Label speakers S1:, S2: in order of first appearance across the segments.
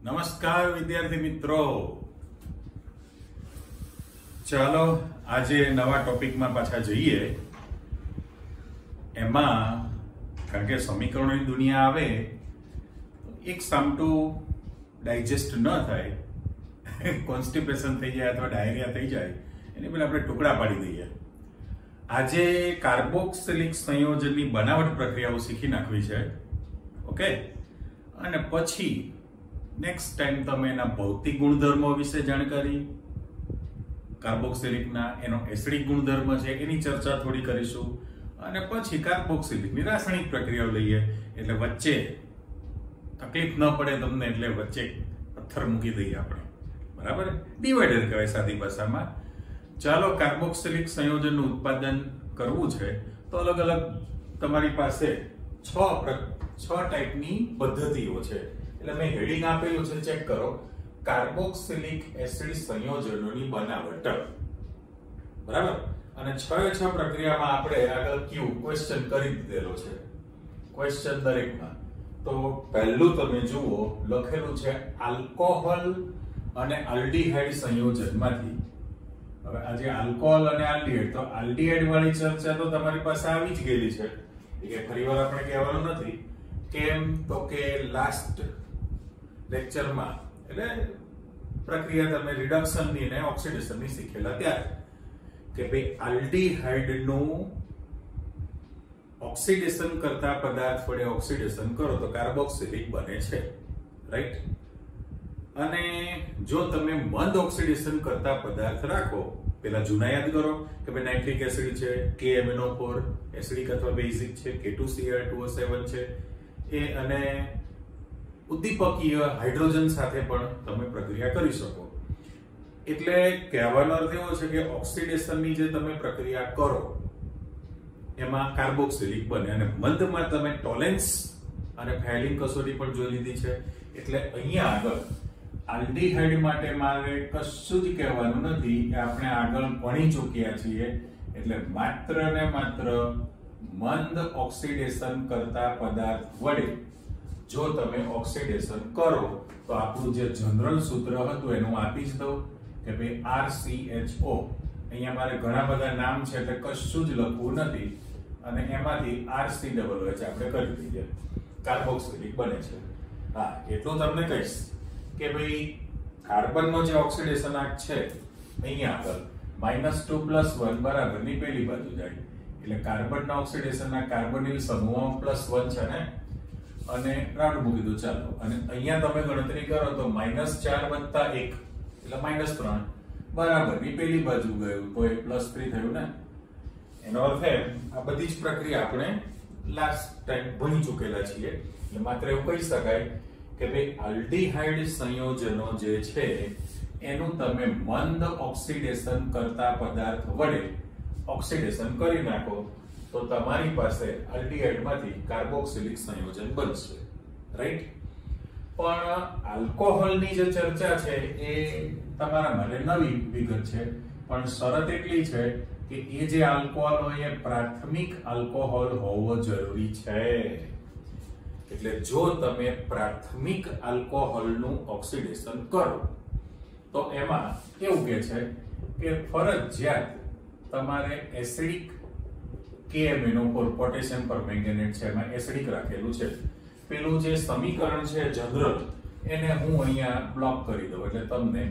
S1: નમસ્કાર વિદ્યાર્થી મિત્રો, ચાલો આજે નવા ટોપિકમાં પાછા જઈએ. એમાં કારણ કે સમીકરણોની દુનિયા આવે એક સામટું ડાયજેસ્ટ ન થાય, કોન્સ્ટિપેશન થઈ જાય અથવા ડાયરિયા થઈ જાય એની પહેલા આપણે ટુકડા પાડી દઈએ. આજે કાર્બોક્સિલિક સંયોજનની બનાવટ પ્રક્રિયાઓ શીખી નાખવી છે. ઓકે, અને પછી નેક્સ્ટ ટાઈમ તમે એના ભૌતિક ગુણધર્મો વિશે જાણકારી, કાર્બોક્સિલિકના એનો એસિડિક ગુણધર્મ છે એની ચર્ચા થોડી કરીશું, અને પછી કાર્બોક્સિલિકની રાસાયણિક પ્રક્રિયાઓ લઈએ. એટલે વચ્ચે તકલીફ ન પડે તમને, એટલે વચ્ચે પથ્થર મૂકી દઈએ આપણે, બરાબર? ડિવાઈડર કહેવાય સાદી ભાષામાં. ચાલો, કાર્બોક્સિલિક સંયોજનનું ઉત્પાદન કરવું છે તો અલગ અલગ તમારી પાસે છ ટાઈપની પદ્ધતિઓ છે. એટલે મેં હેડિંગ આપેલું છે, ચેક કરો. કાર્બોક્સિલિક એસિડ સંયોજનોની બનાવટ, બરાબર? અને છ પ્રક્રિયામાં આપણે આગળ ક્વેશ્ચન કરી દીધેલો છે, ક્વેશ્ચન દરેકમાં. તો પહેલું તમે જુઓ, લખેલું છે આલ્કોહોલ અને આલ્ડીહાઇડ સંયોજનમાંથી. હવે આજે આલ્કોહોલ અને આલ્ડીહાઇડ, તો આલ્ડીહાઇડ વાળી ચર્ચા તો તમારી પાસે આવી જ ગયેલી છે, કે ફરીવાર આપણે કહેવાનું નથી. કેમ? તો કે લાસ્ટ લેક્ચરમાં, એટલે પ્રક્રિયા તમે રિડક્શનની અને ઓક્સિડેશનની શીખેલા ત્યારે, કે ભાઈ આલ્ડીહાઇડનું ઓક્સિડેશન કરતા પદાર્થ વડે ઓક્સિડેશન કરો તો કાર્બોક્સિલિક બને છે, રાઈટ? અને જો તમે મંદ ઓક્સિડેશન કરતા પદાર્થ રાખો, પેલા જૂના યાદ કરો કે ભાઈ નાઇટ્રિક એસિડ છે, KMnO4 એસિડિક અથવા બેઝિક છે, K2Cr2O7 છે એ, અને ઉદ્દીપકીય હાઇડ્રોજન સાથે પણ તમે પ્રક્રિયા કરી શકો. એટલે કહેવાનો અર્થ એવો છે કે ઓક્સિડેશનની જે તમે પ્રક્રિયા કરો એમાં કાર્બોક્સિલિક બને. અને મંદમાં તમે ટોલેન્સ અને ફાઇલિંગ કસોટી પણ જોઈ લીધી છે. એટલે અહીંયા આગળ આલ્ડીહાઇડ માટે મારે કશું જ કહેવાનું નથી, કે આપણે આગળ ભણી ચૂક્યા છીએ. એટલે માત્ર ને માત્ર મંદ ઓક્સિડેશન કરતા પદાર્થ વડે જો તમે ઓક્સિડેશન કરો તો આપણું જે જનરલ સૂત્ર હતું એનું આપી જ દઉં કે ભાઈ RCHO. અહીંયા મારે ઘણા બધા નામ છે એટલે કશું જ લખવું નથી, અને એમાંથી RCOH આપણે કરી દઈએ, કાર્બોક્સિલિક બને છે. હા, એટલું તમને કહીશ કે ભાઈ કાર્બનનો જે ઓક્સિડેશન આંક છે અહીંયા આગળ -2 + 1 બરાબરની પેલી બાજુ જાય. એટલે કાર્બનના ઓક્સિડેશનના કાર્બોનિલ સમૂહ +1 છે ને, અને રાઉન્ડ મૂકી દો ચાલો. અને અહીંયા તમે ગણતરી કરો તો -4 + 1 એટલે -3 બરાબરની પેલી બાજુ ગયું તો એ +3 થયું ને. એનો અર્થ આ બધી જ પ્રક્રિયા આપણે લાસ્ટ ટાઈમ ભણી ચૂકેલા છીએ. એટલે માત્ર એવું કહી શકાય કે ભાઈ આલ્ડીહાઇડ સંયોજનો જે છે એનું તમે મંદ ઓક્સિડેશન કરતા પદાર્થ વડે ઓક્સિડેશન કરી નાખો તો તમારી પાસે આલ્ડીહાઇડમાંથી કાર્બોક્સિલિક સંયોજન બનશે, રાઈટ? પણ આલ્કોહોલની જે ચર્ચા છે એ તમારા માટે નવી વિગત છે, પણ શરત એટલી છે કે એ જે આલ્કોહોલ હોય એ પ્રાથમિક આલ્કોહોલ હોવો જરૂરી છે. એટલે જો તમે પ્રાથમિક આલ્કોહોલનું ઓક્સિડેશન કરો તો એમાં એવું કે છે કે ફરજિયાત તમારે એસિડિક KMnO4 પોટેશિયમ પરમેંગેનેટ છે, એમાં એસિડિક રાખેલું છે. પેલું જે સમીકરણ છે જનરલ, એને હું અહીંયા બ્લોક કરી દઉં એટલે તમને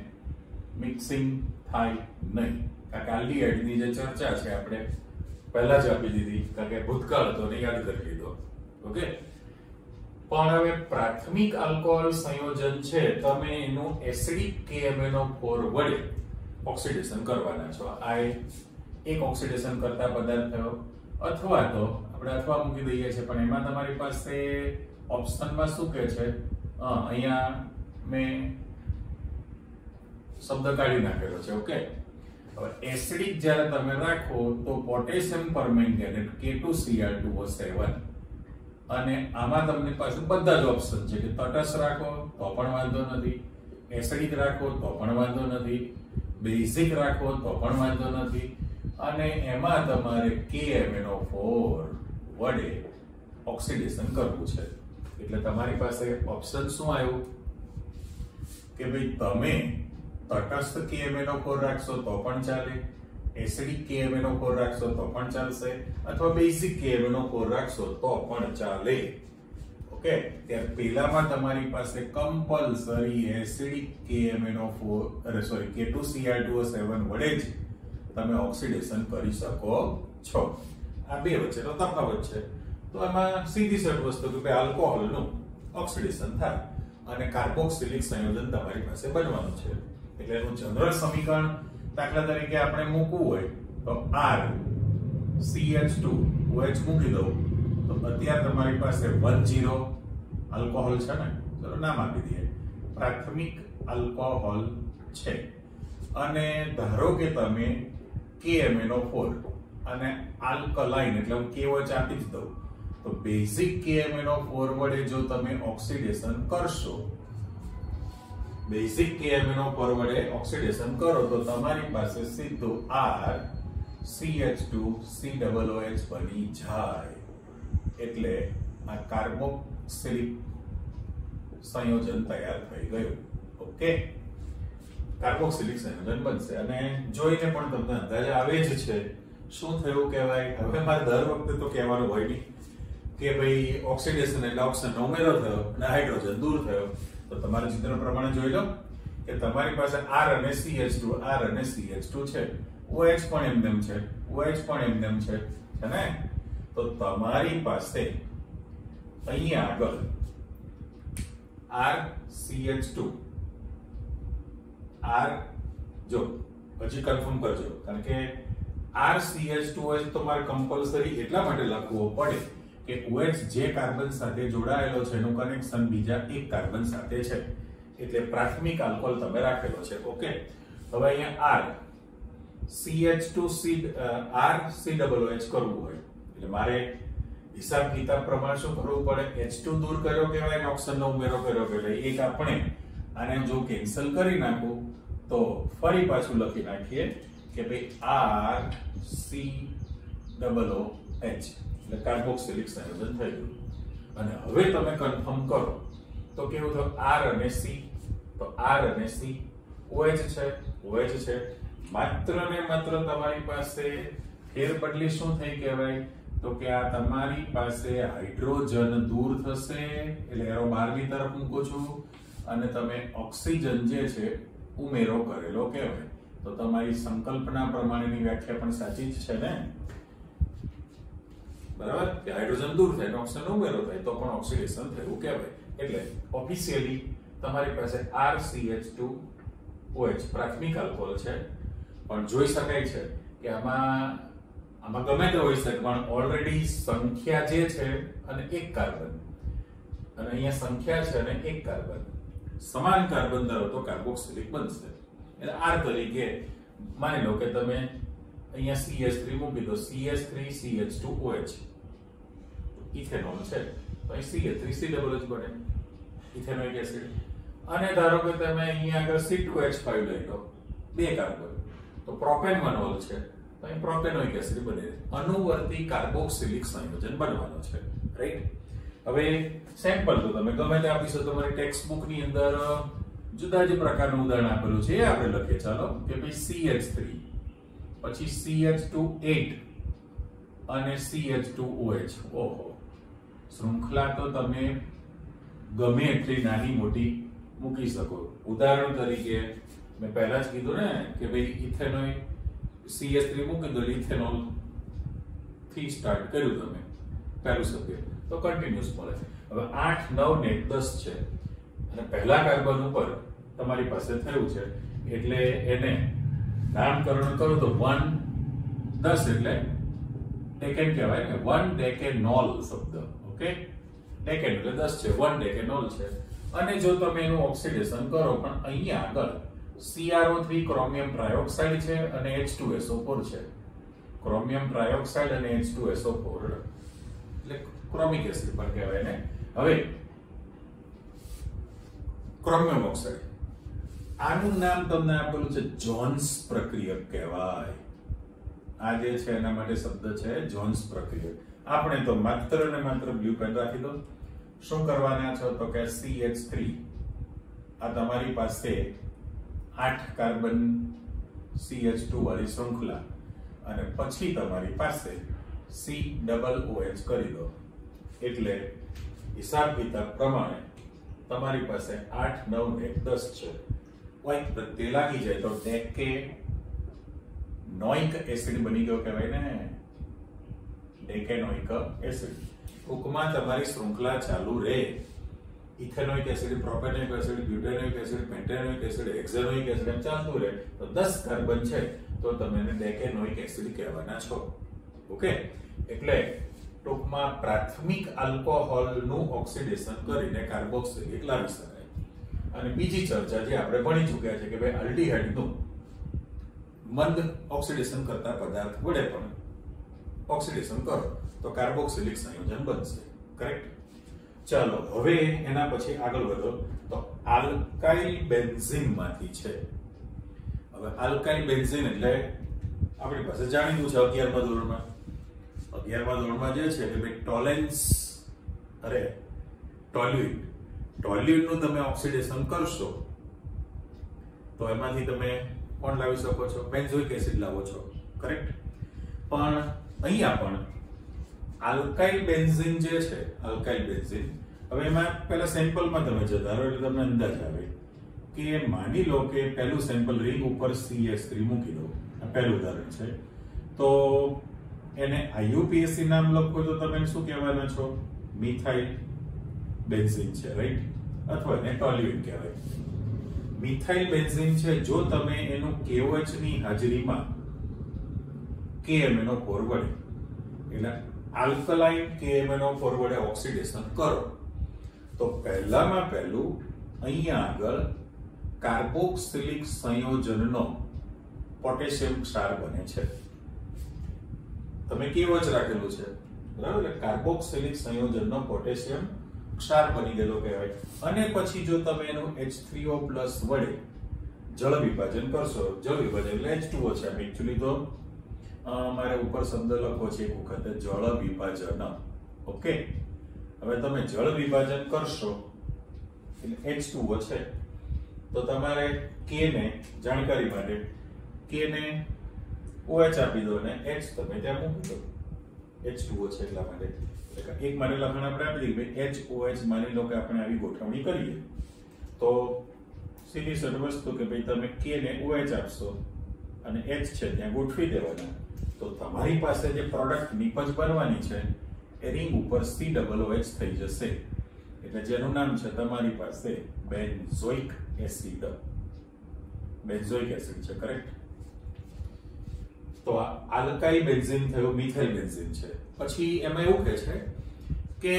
S1: મિક્સિંગ થાય નહીં. કારણ કે આલ્ડીહાઇડની જે ચર્ચા છે આપણે પહેલા જ આપી દીધી, કારણ કે ભૂતકાળ હતો ને યાદ કરી લીધો. ઓકે, પણ હવે પ્રાથમિક આલ્કોહોલ સંયોજન છે, તમે એનું એસિડિક KMnO4 વડે ઓક્સિડેશન કરવાના છો. આ એક ઓક્સિડેશન કરતા પદાર્થ થયો, અથવા તો આપણે અથવા મૂકી દઈએ છીએ, પણ એમાં તમારી પાસે ઓપ્શનમાં શું કહે છે, અહીંયા મેં શબ્દ કાઢી નાખેલો છે. ઓકે, હવે એસિડિક જ્યારે તમે રાખો તો પોટેશિયમ પરમેંગેનેટ K2Cr2O7, અને આમાં તમને પાસે બધા જ ઓપ્શન છે કે તટસ્થ રાખો તો પણ વાંધો નથી, એસિડિક રાખો તો પણ વાંધો નથી, બેઝિક રાખો તો પણ વાંધો નથી, અને એમાં તમારે KMnO4 વડે ઓક્સિડેશન કરવું છે. એટલે તમારી પાસે ઓપ્શન શું આવ્યું? કે ભાઈ તમે તટસ્થ KMnO4 રાખશો તો પણ ચાલે, એસિડિક KMnO4 રાખશો તો પણ ચાલશે, અથવા બેઝિક KMnO4 રાખશો તો પણ ચાલે. ઓકે, ત્યારે પહેલામાં તમારી પાસે કમ્પલસરી એસિડિક K2Cr2O7 વડે જ તમે ઓક્સિડેશન કરી શકો છો. આ બે વચ્ચેનો તફાવત છે. તો એમાં સીધી સર વસ્તુ કે આલ્કોહોલનું ઓક્સિડેશન થાય અને કાર્બોક્સિલિક સંયોજન તમારી પાસે બનવાનું છે. એટલે એનું જનરલ સમીકરણ દાખલા તરીકે આપણે મૂકવું હોય તો RCH2OH મૂકી દઉં તો અત્યારે તમારી પાસે 10 આલ્કોહોલ છે ને, ચલો નામ આપી દઈએ, પ્રાથમિક આલ્કોહોલ છે. અને ધારો કે તમે KMnO4 અને આલ્કલાઇન એટલે હું KOH આપી જ દઉં તો બેઝિક KMnO4 વડે જો તમે ઓક્સિડેશન કરશો, બેઝિક KMnO4 વડે ઓક્સિડેશન કરો તો તમારી પાસે સીધું RCH2COOH બની જાય. એટલે આ કાર્બોક્સિલિક સંયોજન તૈયાર થઈ ગયું. ઓકે, કાર્બોક્સિલિક સંયોજન બનશે અને જોઈને પણ તમને અંદાજ આવે જ છે શું થયું કહેવાય. હવે મારે દર વખતે તો કહેવાનું હોય નહીં કે ભાઈ ઓક્સિડેશન એટલે ઓક્સિજનનો ઉમેરો થયો અને હાઇડ્રોજન દૂર થયો. તો તમારા ચિત્ર પ્રમાણે જોઈ લો કે તમારી પાસે R અને CH2 છે, OH પણ એમનેમ છે, OH પણ એમનેમ છે ને. તો તમારી પાસે અહીંયા આગળ RCH2 R જો હજી કન્ફર્મ કરજો, કારણ કે RCH2OH તો મારે કમ્પલસરી એટલા માટે લખવો પડે કે OH જે કાર્બન સાથે જોડાયેલો છે એનું કનેક્શન બીજા એક કાર્બન સાથે છે, એટલે પ્રાથમિક આલ્કોહોલ તમે રાખેલો છે. ઓકે, હવે અહીંયા RCH2COOH કરવું હોય એટલે મારે હિસાબ કિતાબ પ્રમાણે શું કરવું પડે? H2 દૂર કર્યો કહેવાય ને ઓક્સિજનનો ઉમેરો કર્યો કહેવાય. એક આપણે આને જો કેન્સલ કરી નાખું તો ફરી પાછું લખી નાખીએ કે ભાઈ RCOOH એટલે કાર્બોક્સિલિક સંયોજન થઈ ગયું. અને હવે તમે કન્ફર્મ કરો તો કેવું થયું? R અને C, તો R અને C OH છે, OH છે. માત્ર ને માત્ર તમારી પાસે ફેરબદલી શું થઈ કહેવાય? તો કે આ તમારી પાસે હાઇડ્રોજન દૂર થશે એટલે એરો બહારની તરફ મૂકો છો અને તમે ઓક્સિજન જે છે ઉમેરો કરેલો કહેવાય. તો તમારી સંકલ્પના પ્રમાણેની વ્યાખ્યા પણ સાચી જ છે ને, બરાબર? કે હાઇડ્રોજન દૂર થાય અને ઓક્સિજન ઉમેરો થાય તો પણ ઓક્સિડેશન થયું કહેવાય. એટલે ઓફિશિયલી તમારી પાસે RCH2OH પ્રાથમિક આલ્કોહોલ છે, પણ જોઈ શકાય છે કે આમાં ગમે તે હોઈ શકે પણ ઓલરેડી સંખ્યા જે છે અને એક કાર્બન અને અહીંયા સંખ્યા છે અને એક કાર્બન સમાન કાર્બન ધરાવતો કાર્બોક્સિલિક બનશે. એટલે R તરીકે માની લો કે તમે અહીંયા CH3 મૂકી દો, CH3CH2OH ઇથેનોલ છે તો અહીં CH3COOH બને, ઇથેનોઇક એસિડ. અને ધારો કે તમે અહીંયા આગળ C2H5 લઈ લો, બે કાર્બન, તો પ્રોપેનોલ છે તો અહીં પ્રોપેનોઇક એસિડ બને. અનુવર્તી કાર્બોક્સિલિક સંયોજન બનવાનો છે, રાઈટ? હવે સેમ્પલ તો તમે ગમે તે આપી શકો. તમારી ટેક્સ્ટ બુક ની અંદર જુદા જ પ્રકારનું ઉદાહરણ આપેલું છે, એ આપણે લખીએ. ચાલો કે ભાઈ CH3 પછી CH2 અને CH2OH. ઓહો, શૃંખલા તો તમે ગમે એટલી નાની મોટી મૂકી શકો. ઉદાહરણ તરીકે મેં પહેલા જ કીધું ને કે ભાઈ ઇથેનોઇક CH3 મૂકી દો, ઇથેનોલ થી સ્ટાર્ટ કર્યું તમે પહેલું સભ્ય તો કન્ટિન્યુઅસ મળે. હવે 8, 9 ને 10 છે અને પહેલા કાર્બન ઉપર તમારી પાસે થયું છે એટલે એને નામકરણ કરો તો 1, 10 એટલે ડેકેન કહેવાય ને, 1 ડેકેનોલ શબ્દ. ઓકે, ડેકેન એટલે 10 છે, 1 ડેકેનોલ છે. અને જો તમે એનું ઓક્સિડેશન કરો પણ અહીંયા આગળ CrO3 ક્રોમિયમ ટ્રાયોક્સાઇડ છે અને H2SO4 છે. ક્રોમિયમ ટ્રાયોક્સાઇડ અને H2SO4 એટલે ક્રોમિક એસિડ પણ કહેવાય ને. હવે ક્રોમિયમ ઓક્સાઇડ, આનું નામ તમને આપેલું છે જોન્સ પ્રક્રિયક કહેવાય. આ જે છે એના માટે શબ્દ છે જોન્સ પ્રક્રિયક. આપણે તો માત્ર ને માત્ર બ્લુ પેન રાખી દો. શું કરવાના છો તો કે CH3 આ તમારી પાસે 8 કાર્બન CH2 વાળી શૃંખલા અને પછી તમારી પાસે COOH કરી દો એટલે હિસાબ કિતાબ પ્રમાણે તમારી પાસે 8 9 1 10 છે કોઈ પ્રત્યે લાગી જાય તો ડેકેનોઇક એસિડ બની ગયો કહેવાય ને ડેકેનોઇક એસિડ ટૂંકમાં તમારી શૃંખલા ચાલુ રહે ethanoic acid propanoic acid butanoic acid pentanoic acid hexanoic acid એમ ચાલતું રહે તો 10 કાર્બન છે તો તમે એને ડેકેનોઇક એસિડ કહેવાના છો ઓકે એટલે ટૂંકમાં પ્રાથમિક આલ્કોહોલનું ઓક્સિડેશન કરીને કાર્બોક્સિલિક લાવી શકાય અને બીજી ચર્ચા જે આપણે ભણી ચૂક્યા છે કે ભાઈ આલ્ડીહાઇડનું મંદ ઓક્સિડેશન કરતા પદાર્થ વડે પણ ઓક્સિડેશન કરો તો કાર્બોક્સિલિક સંયોજન બનશે કરેક્ટ ચાલો હવે એના પછી આગળ વધો તો આલ્કાઇલ બેન્ઝીન માંથી છે હવે આલ્કાઇલ બેન્ઝીન એટલે આપણી પાસે જાણીતું છે 11મા ધોરણમાં 11મા ધોરણમાં જે છે કે ભાઈ ટોલ્યુઇન નું તમે ઓક્સિડેશન કરશો તો એમાંથી તમે કોણ લાવી શકો છો બેન્ઝોઇક એસિડ લાવો છો કરેક્ટ પણ અહીંયા પણ આલ્કાઇલ બેન્ઝીન જે છે આલ્કાઇલ બેન્ઝીન હવે એમાં પહેલા સેમ્પલમાં તમે જતા રહો એટલે તમને અંદાજ આવે કે માની લો કે પહેલું સેમ્પલ રિંગ ઉપર CH3 મૂકી દો આ પહેલું ઉદાહરણ છે તો એને IUPAC નામ લખો તો તમે શું કહેવાના છો મિથાઇલ બેન્ઝીન છે રાઈટ અથવા એને ટોલ્યુઇન કહેવાય મિથાઇલ બેન્ઝીન છે જો તમે એનું KOH ની હાજરીમાં KMnO4 વડે એટલે આલ્કલાઇન KMnO4 વડે ઓક્સિડેશન કરો તો પહેલામાં પહેલું અહીંયા આગળ કાર્બોક્સિલિક સંયોજનનો પોટેશિયમ ક્ષાર બને છે તમે KOH રાખેલું છે બરાબર કાર્બોક્સિલિક સંયોજનનો પોટેશિયમ ક્ષાર બની ગયેલો કહેવાય અને પછી જો તમે એનું H3O+ વડે જળ વિભાજન કરશો જળ વિભાજન એટલે H2O છે એક્ચ્યુઅલી તો મારે ઉપર શબ્દ લખવો છે એક વખત જળ વિભાજન ઓકે હવે તમે જળ વિભાજન કરશો એટલે H2O છે તો તમારે K ને જાણકારી માટે K ને OH આપી દો અને H તમે ત્યાં મૂકી દો H2O છે એટલા માટે એક માટે લખાણ આપણે આપી દઈએ HOH માની લો કે આપણે આવી ગોઠવણી કરીએ તો સીધી સરળ વસ્તુ કે ભાઈ તમે K ને OH આપશો અને H છે ત્યાં ગોઠવી દેવાના તો તમારી પાસે જે પ્રોડક્ટ નિપજ બનવાની છે એ રિંગ ઉપર COOH થઈ જશે એટલે જેનું નામ છે તમારી પાસે બેન્ઝોઇક એસિડ છે કરેક્ટ તો આ આલ્કાઇલ બેન્ઝીન થયું મિથાઇલ બેન્ઝીન છે પછી એમાં એવું કહે છે કે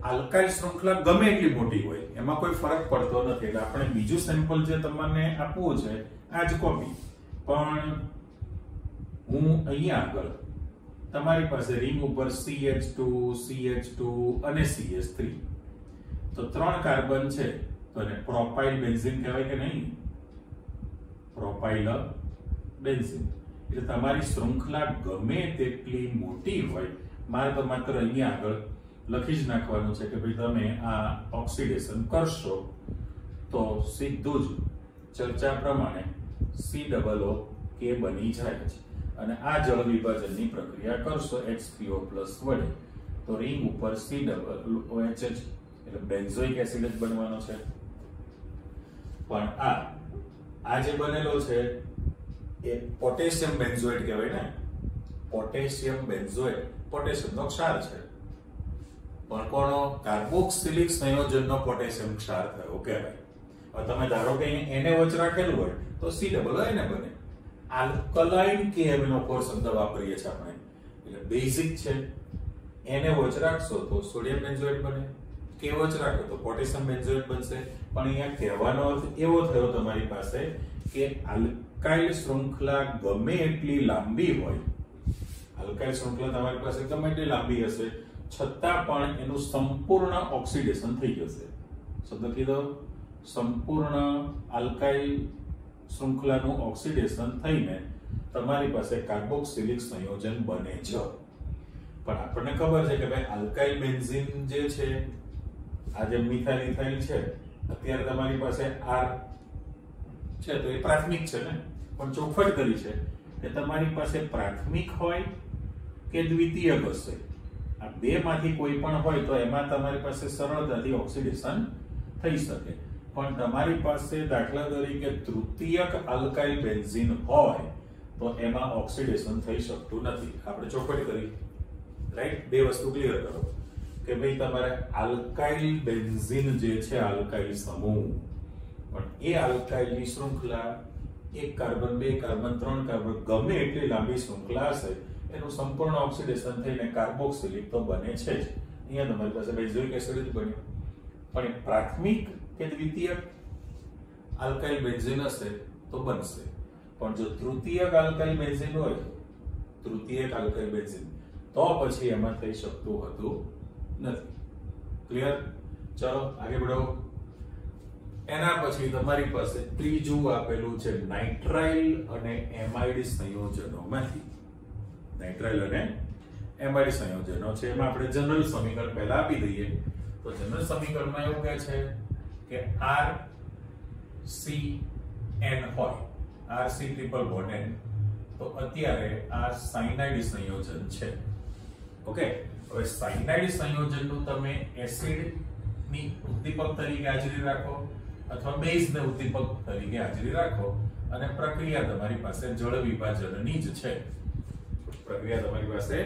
S1: આલ્કાઇલ શૃંખલા ગમે એટલી મોટી હોય એમાં કોઈ ફરક પડતો નથી એટલે આપણે બીજું સેમ્પલ જે તમને આપવું છે આ જ કોપી પણ હું અહીંયા આગળ તમારી પાસે રિંગ ઉપર CH2 અને CH3 તો 3 કાર્બન છે તો એને પ્રોપાઇલ બેન્ઝીન કહેવાય કે નહીં પ્રોપાઇલ બેન્ઝીન એટલે તમારી શૃંખલા ગમે તેટલી મોટી હોય મારે તો માત્ર અહીંયા આગળ લખી જ નાખવાનું છે કે ભાઈ તમે આ ઓક્સિડેશન કરશો તો સીધું જ ચર્ચા પ્રમાણે COOK બની જાય છે અને આ જળ વિભાજનની પ્રક્રિયા કરશો H3O+ વડે તો રિંગ ઉપર COOH એટલે બેન્ઝોઇક એસિડ જ બનવાનો છે પણ આ જે બનેલો છે એ પોટેશિયમ બેન્ઝોઇટ કહેવાય ને પોટેશિયમ બેન્ઝોઇટ પોટેશિયમનો ક્ષાર છે પણ કોનો કાર્બોક્સિલિક સંયોજનનો પોટેશિયમ ક્ષાર થયો કહેવાય હવે તમે ધારો કે NaOH રાખેલું હોય તો COOH બને આલ્કલાઇન KMnO4 શબ્દ વાપરીએ છીએ આપણે એટલે બેઝિક છે NaOH રાખશો તો સોડિયમ બેન્ઝોઇટ બને KOH રાખો તો પોટેશિયમ બેન્ઝોઇટ બનશે પણ અહીંયા કહેવાનો અર્થ એવો થયો તમારી પાસે કે આલ્કાઇલ શૃંખલા ગમે એટલી લાંબી હોય આલ્કાઇલ શૃંખલા તમારી પાસે ગમે એટલી લાંબી હશે છતાં પણ એનું સંપૂર્ણ ઓક્સિડેશન થઈ જશે શબ્દ કીધો સંપૂર્ણ આલ્કાઇલ શૃંખલાનું ઓક્સિડેશન થઈને તમારી પાસે કાર્બોક્સિલિક સંયોજન બને છે પણ આપણને ખબર છે કે ભાઈ આલ્કાઇલ બેન્ઝીન જે છે આ જે મિથાઇલ ઇથાઇલ છે અત્યારે તમારી પાસે R છે તો એ પ્રાથમિક છે ને, પણ ચોખવટ કરી છે કે તમારી પાસે પ્રાથમિક હોય કે દ્વિતીયક હશે, આ બે માંથી કોઈ પણ હોય તો એમાં તમારી પાસે સરળતાથી ઓક્સિડેશન થઈ શકે. પણ તમારી પાસે દાખલા તરીકે તૃતીયક આલ્કાઇલ બેન્ઝીન હોય તો એમાં ઓક્સિડેશન થઈ શકતું નથી. આપણે ચોખવટ કરી, રાઈટ? બે વસ્તુ ક્લિયર કરો કે ભાઈ તમારે આલ્કાઇલ બેન્ઝીન જે છે આલ્કાઇલ સમૂહ, પણ એ આલ્કાઇલની શૃંખલા એક કાર્બન, બે કાર્બન, ત્રણ કાર્બન, ગમે એટલી લાંબી શૃંખલા હશે એનું સંપૂર્ણ ઓક્સિડેશન થઈને કાર્બોક્સિલિક તો બને છે જ. અહીંયા તમારી પાસે બેન્ઝોઇક એસિડ જ બન્યું, પણ પ્રાથમિક કે દ્વિતીયક આલ્કાઇલ બેન્ઝીન હશે તો બનશે. પણ જો તૃતીયક આલ્કાઇલ બેન્ઝીન હોય, તૃતીયક આલ્કાઇલ બેન્ઝીન, તો પછી એમાં થઈ શકતું હતું નથી. ક્લિયર? ચલો આગળ बढ़ो. એના પછી તમારી પાસે ત્રીજું આપેલું છે નાઇટ્રાઇલ અને એમાઇડ સંયોજનોમાંથી. નાઇટ્રાઇલ અને એમાઇડ સંયોજનો છે, એમાં આપણે જનરલ સમીકરણ પહેલા આપી દઈએ. તો જનરલ સમીકરણમાં એવું કહે છે કે RCN હોય, RC ટ્રિપલ બોન્ડ N, તો અત્યારે આ સાયનાઇડ સંયોજન છે. ઓકે, હવે સાયનાઇડ સંયોજનનું તમે એસિડ ની ઉદ્દીપક તરીકે હાજરી રાખો અથવા બેઝ ને ઉદ્દીપક તરીકે હાજરી રાખો, અને પ્રક્રિયા તમારી પાસે જળ વિભાજનની જ છે. પ્રક્રિયા તમારી પાસે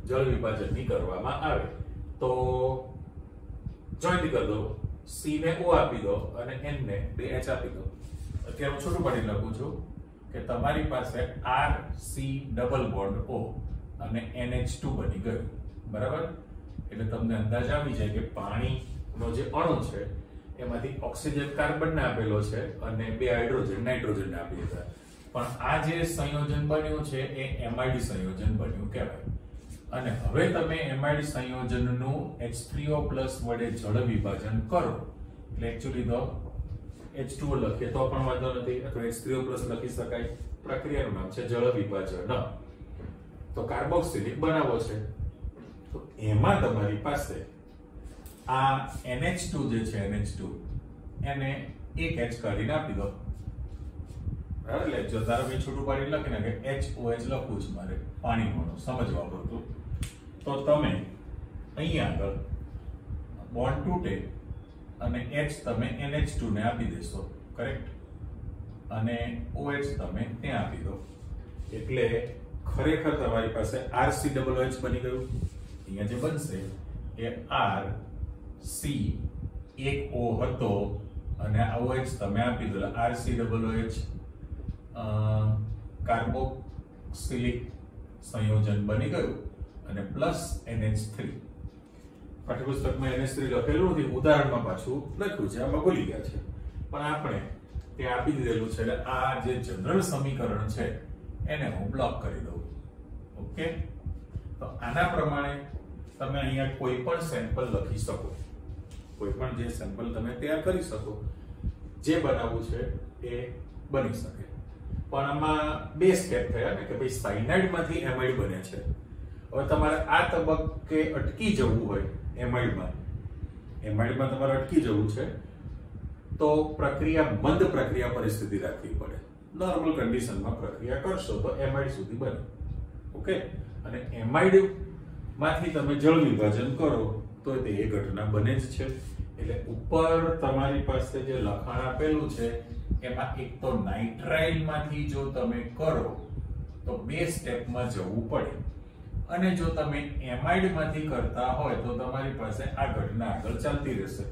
S1: જળ વિભાજનની કરવામાં આવે તો જોઈન્ટ કરી દો, C ને O આપી દો અને N ને 2H આપી દો. અત્યારે હું છોટું પાડી લખું છું કે તમારી પાસે RC ડબલ બોન્ડ O અને NH2 બની ગયું. બરાબર? એટલે તમને અંદાજ આવી જાય કે પાણીનો જે અણુ છે એમાંથી ઓક્સિજન કાર્બન ને આપેલો છે અને બે હાઇડ્રોજન નાઇટ્રોજન ને આપી દીધા. પણ આ જે સંયોજન બન્યું છે એ એમાઇડ સંયોજન બન્યું કહેવાય. અને હવે તમે એમાઇડ સંયોજનનું H3O+ વડે જળ વિભાજન કરો એટલે એક્ચ્યુઅલી તો H2O લખીએ તો પણ વાંધો નથી, અથવા H3O+ લખી શકાય. પ્રક્રિયાનું નામ છે જળ વિભાજન. તો કાર્બોક્સિલિક બનાવો છે, તો એમાં તમારી પાસે આ NH2 જે છે, NH2 એને એક H કાઢીને આપી દો. બરાબર? એટલે જો ધારો કે છોટું પાડી લખીને કે HOH લખું છું મારે પાણીનું સમજવા પડતું, તો તમે અહીંયા આગળ બોન્ડ તૂટે અને H તમે NH2 ને આપી દેશો. કરેક્ટ? અને OH તમે ત્યાં આપી દો એટલે ખરેખર તમારી પાસે RCOH બની ગયું. અહીંયા જે બનશે એ RC એક O હતો અને આ OH તમે આપી દો, RCOH કાર્બોક્સિલિક સંયોજન બની ગયું અને પ્લસ NH3. પાઠ્યપુસ્તકમાં NH3 લખેલું નથી, ઉદાહરણમાં પાછું લખ્યું છે, આમાં ભૂલી ગયા છે, પણ આપણે તે આપી દીધેલું છે. એટલે આ જે જનરલ સમીકરણ છે એને હું બ્લોક કરી દઉં. ઓકે, તો આના પ્રમાણે તમે અહીંયા કોઈ પણ સેમ્પલ લખી શકો, કોઈ પણ જે સેમ્પલ તમે તૈયાર કરી શકો, જે બનાવવું છે એ બની શકે. પણ આમાં બે સ્ટેપ થયા ને કે ભાઈ સાયનાઇડ માંથી એમાઇડ બને છે. હવે તમારે આ તબક્કે અટકી જવું હોય, એમાઇડમાં તમારે અટકી જવું છે તો પ્રક્રિયા મંદ પ્રક્રિયા પરિસ્થિતિ રાખવી પડે. નોર્મલ કન્ડિશનમાં પ્રક્રિયા કરશો તો એમાઇડ સુધી બને. ઓકે, અને એમાઇડ માંથી તમે જળ વિભાજન કરો તો તે એ ઘટના બને જ છે. એટલે ઉપર તમારી પાસે જે લખાણ આપેલું છે એમાં એક તો નાઇટ્રાઇલ માંથી જો તમે કરો તો બે સ્ટેપમાં જવું પડે, અને જો તમે એમાઇડ માંથી કરતા હોય તો તમારી પાસે આ ઘટના આગળ ચાલતી રહેશે.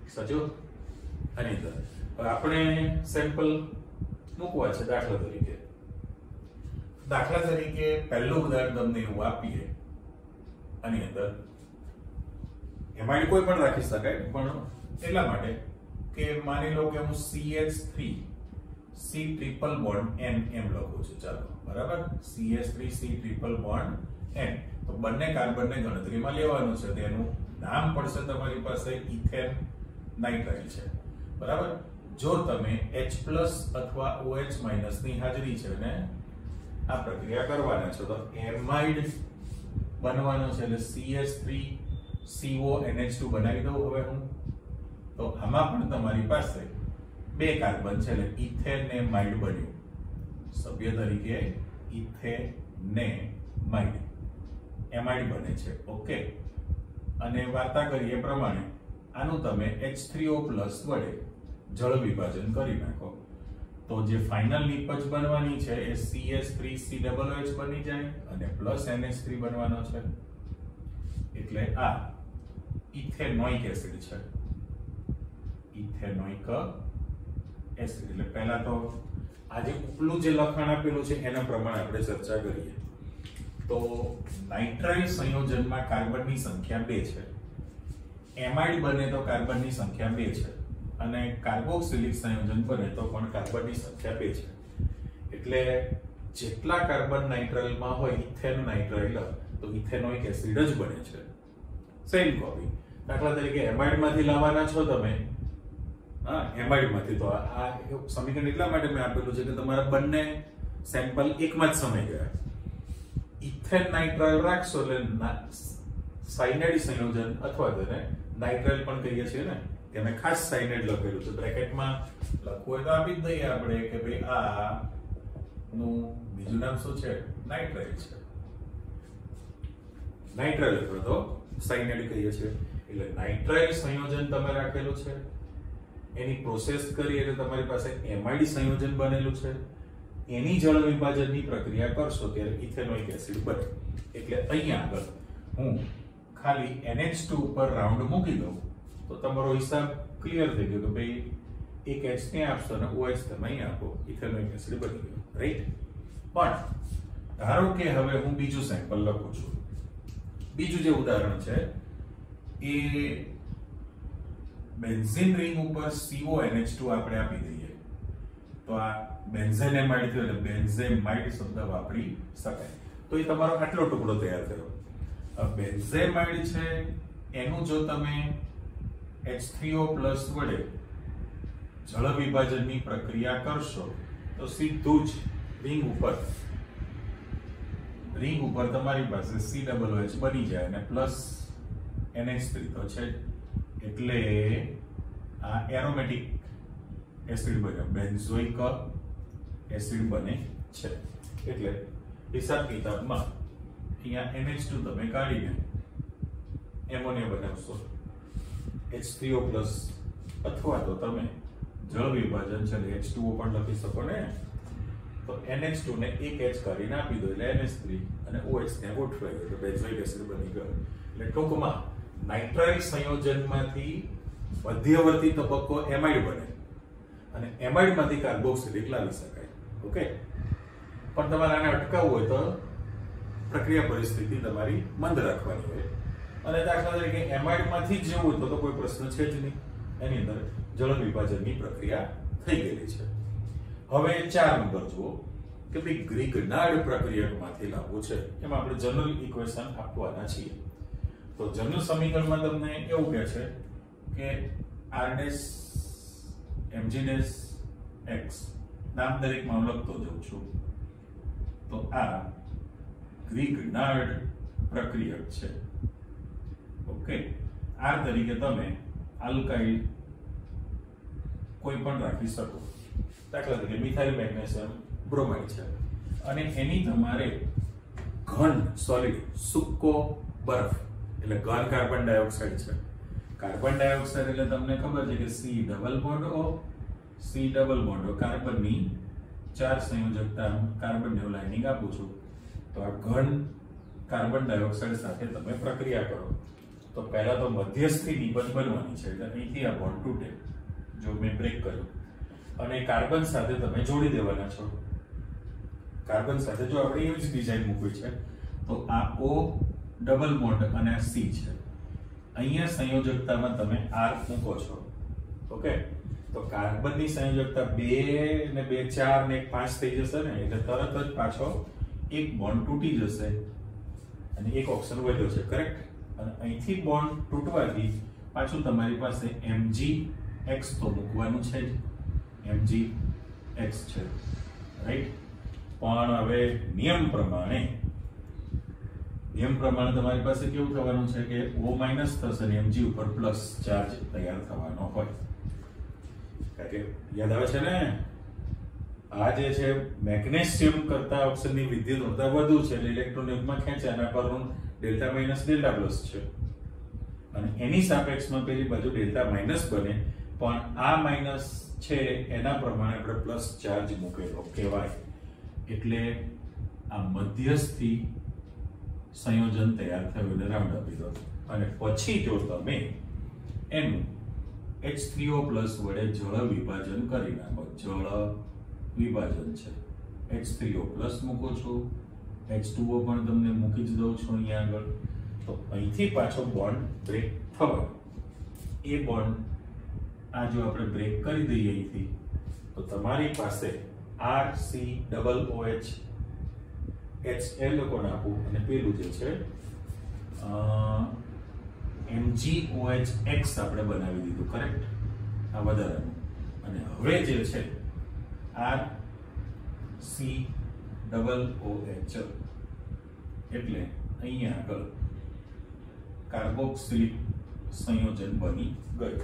S1: સચો? આની અંદર આપણે સેમ્પલ મૂકવા છે. દાખલા તરીકે પહેલું ઉદાહરણ તમને એવું આપીએ, આની અંદર એમાઇડ કોઈ પણ રાખી શકાય, પણ એટલા માટે કે માની લો કે હું CH3 C triple bond N એમ લખું છું. ચાલો, બરાબર? CH3 C triple bond N, તો બંને કાર્બનને ગણતરીમાં લેવાનું છે. તેનું નામ પડશે તમારી પાસે ઇથેન નાઇટ્રાઇલ છે. બરાબર? જો તમે H+ અથવા OH- ની હાજરી છે ને આ પ્રક્રિયા કરવાના છો તો એમાઇડ બનવાનો છે. એટલે CH3 CO NH2 બનાવી દઉં. હવે હું તો આમાં પણ તમારી પાસે બે કાર્બન છે એટલે ઇથેનેમાઇડ બન્યું, સભ્ય તરીકે ઇથેનેમાઇડ એમાઇડ બને છે. ઓકે, અને વાર્તા કરીએ પ્રમાણે આનું તમે H3O+ વડે જળ વિભાજન કરી નાખો તો જે ફાઇનલ નિપજ બનવાની છે એ CH3COOH બની જાય અને +NH3 બનવાનો છે. એટલે આ ઇથેનોઇક એસિડ છે. ઇથેનોઇક એસિડ એટલે પહેલા તો આ જે ઉપલું જે લખાણ આપેલું છે એના પ્રમાણે આપણે ચર્ચા કરીએ તો નાઇટ્રાઇલ સંયોજનમાં કાર્બનની સંખ્યા 2 છે. એમાઇડ બને તો કાર્બનની સંખ્યા 2 છે અને કાર્બોક્સિલિક સંયોજન બને તો પણ કાર્બનની સંખ્યા 2 છે. એટલે જેટલા કાર્બન નાઇટ્રાઇલમાં હોય ઇથેન નાઇટ્રાઇલ તો ઇથેનોઇક એસિડ જ બને છે. સેમ કોપી દાખલા તરીકે એમાઇડમાંથી લાવવાના છો તમે, એમાઇડમાંથી તો આ સમીકરણ એટલા માટે મેં આપેલું છે કે તમારા બંને સેમ્પલ એકમાં જ સમય ગયા. ઇથેન નાઇટ્રાઇલ રાખશો એટલે સાયનાઇડ સંયોજન અથવા તેને નાઇટ્રાઇલ પણ કહીએ છીએ ને, તેને ખાસ સાયનાઇડ લખેલું છે બ્રેકેટમાં લખવું હોય તો આપી જ દઈએ આપણે કે ભાઈ આ નું બીજું નામ શું છે, નાઇટ્રાઇલ છે. નાઇટ્રાઇલ અથવા તો સાયનાઇડ કહીએ છીએ. એટલે નાઇટ્રાઇલ સંયોજન તમે રાખેલું છે, એની પ્રોસેસ કરી એટલે તમારી પાસે એમાઇડ સંયોજન બનેલું છે, એની જળ વિભાજનની પ્રક્રિયા કરશો ત્યારે ઇથેનોઇક એસિડ બને. એટલે અહીંયા આગળ હું ખાલી NH2 ઉપર રાઉન્ડ મૂકી દઉં તો તમારો હિસાબ ક્લિયર થઈ ગયો કે ભાઈ એક H ને આપશો અને OH તમે અહીંયા આપો, ઇથેનોઇક એસિડ બની ગયો. રાઈટ? પણ ધારો કે હવે હું બીજું સેમ્પલ લખું છું. બીજું જે ઉદાહરણ છે એ બેન્ઝીન રિંગ ઉપર CONH2 આપણે આપી દઈએ તો આ બેન્ઝેનેમાઇડ થયો એટલે બેન્ઝેમાઇડ શબ્દ વાપરી શકાય. તો એ તમારો આટલો ટુકડો તૈયાર થયો. બેન્ઝેમાઇડ છે એનું જો તમે H3O+ વડે જળ વિભાજનની પ્રક્રિયા કરશો તો સીધું જ રિંગ ઉપર તમારી પાસે COOH બની જાય અને +NH3 તો છે. એટલે આ એરોમેટિક એસિડ બને, બેન્ઝોઇક એસિડ બને છે. એટલે હિસાબ કિતાબમાં અહીંયા NH2 તમે કાઢીને એમોનિયા બનાવશો, H3O+ અથવા તો તમે જળ વિભાજન છે H2O પણ લખી શકો ને, તો NH2 ને એક H કાઢીને આપી દો એટલે NH3 અને OH ત્યાં ગોઠવાઈ ગયો એટલે બેન્ઝોઇક એસિડ બની ગયો. એટલે ટૂંકમાં નાઇટ્રાઇલ સંયોજનમાંથી મધ્યવર્તી તબક્કો એમાઇડ બને અને એમાઇડમાંથી કાર્બોક્સિલિક લાવી શકાય. ઓકે, પણ તમારે આને અટકાવવું હોય તો પ્રક્રિયા પરિસ્થિતિ તમારી મંદ રાખવાની હોય અને દાખલા તરીકે એમાઇડમાંથી જ જવું હોય તો કોઈ પ્રશ્ન છે જ નહીં, એની અંદર જળ વિભાજનની પ્રક્રિયા થઈ ગયેલી છે. હવે 4 નંબર જુઓ કે ભાઈ ગ્રીગનાર્ડ પ્રક્રિયકમાંથી લાવવું છે, એમાં આપણે જનરલ ઇક્વેશન આપવાના છીએ. તો જનરલ સમીકરણમાં તમને એવું કહે છે કે R'-MgX નામ દરેકમાં હું લખતો જાઉં છું. તો આ ગ્રીગનાર્ડ પ્રક્રિયક છે. ઓકે, R તરીકે તમે આલ્કાઇલ કોઈ પણ રાખી શકો. દાખલા તરીકે મિથાઇલ મેગ્નેશિયમ બ્રોમાઇડ છે અને એની તમારે ઘન સોલિડ સૂકો બરફ એટલે ઘન કાર્બન ડાયોક્સાઇડ છે. કાર્બન ડાયોક્સાઇડ એટલે તમને ખબર છે કે C ડબલ બોન્ડ O કાર્બનની 4 સંયોજકતા કાર્બનની લાઇનિંગ આપું છું. તો આ ઘન કાર્બન ડાયોક્સાઇડ સાથે તમે પ્રક્રિયા કરો તો પહેલા તો મધ્યસ્થી નિબંધ બનવાની છે એટલે અહીંથી આ બોન્ડ તૂટે જો મેં બ્રેક કર્યું અને કાર્બન સાથે તમે જોડી દેવાના છો. કાર્બન સાથે જો આપણે એવી જ ડિઝાઇન મૂકવી છે તો આ O ડબલ બોન્ડ અને આ C છે. અહીંયા સંયોજકતામાં તમે R મૂકો છો. ઓકે, તો કાર્બનની સંયોજકતા 2 ને 2 4 ને 1 5 થઈ જશે ને એટલે તરત જ પાછો એક બોન્ડ તૂટી જશે અને એક ઓક્સિજન વધ્યો છે. કરેક્ટ? અને અહીંથી બોન્ડ તૂટવાથી પાછું તમારી પાસે MgX તો મૂકવાનું છે જ, MgX છે. રાઈટ? પણ હવે નિયમ પ્રમાણે નિયમ પ્રમાણે તમારી પાસે કેવું થવાનું છે કે O માઇનસ થશે અને Mg ઉપર પ્લસ ચાર્જ તૈયાર થવાનો હોય. કારણ કે યાદ આવે છે ને, આ જે છે મેગ્નેશિયમ કરતા ઓક્સિજનની વિદ્યુત ઋણતા વધુ છે એટલે ઇલેક્ટ્રોન યુગ્મ ખેંચે, આના પર ઋણ ડેલ્ટા માઇનસ ડેલ્ટા પ્લસ છે અને એની સાપેક્ષમાં પેલી બાજુ ડેલ્ટા માઇનસ બને, પણ આ માઇનસ છે એના પ્રમાણે આપણે પ્લસ ચાર્જ મૂકેલો કહેવાય. એટલે આ મધ્યસ્થી સંયોજન તૈયાર થયું એટલે રાઉન્ડ આપી દો. અને પછી જો તમે એનું H3O વડે જળ વિભાજન કરી નાખો, જળ વિભાજન છે H3O મૂકો છો, H2O પણ તમને મૂકી જ દઉં છું અહીંયા આગળ, તો અહીંથી પાછો બોન્ડ બ્રેક થવાનો. એ બોન્ડ આ જો આપણે બ્રેક કરી દઈએ અહીંથી, તો તમારી પાસે RCOOH HL કોણ આપું અને પેલું જે છે MgOH આપણે બનાવી દીધું, કરેક્ટ, આ વધારાનું. અને હવે જે છે RCOOH એટલે અહીંયા આગળ કાર્બોક્સિલિક સંયોજન બની ગયું.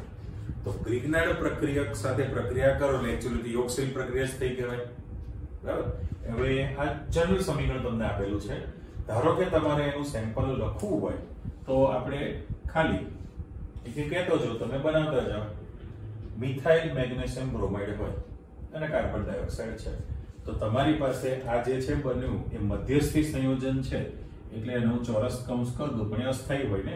S1: તો ગ્રિગ્નાર્ડ પ્રક્રિયક સાથે પ્રક્રિયા કરો એટલે એક્ચ્યુઅલી યોગશીલ પ્રક્રિયા જ થઈ કહેવાય, બરાબર. હવે આ જનરલ સમીકરણ તમને આપેલું છે. ધારો કે તમારે એનું સેમ્પલ લખવું હોય તો આપણે ખાલી એક કહેતો જો તમે બનાવતા જાઓ. મિથાઇલ મેગ્નેશિયમ બ્રોમાઇડ હોય અને કાર્બન ડાયોક્સાઇડ છે, તો તમારી પાસે આ જે છે બન્યું એ મધ્યસ્થી સંયોજન છે એટલે એનું ચોરસ કૌંસ કરી દો, પણ એ અસ્થાયી હોય ને.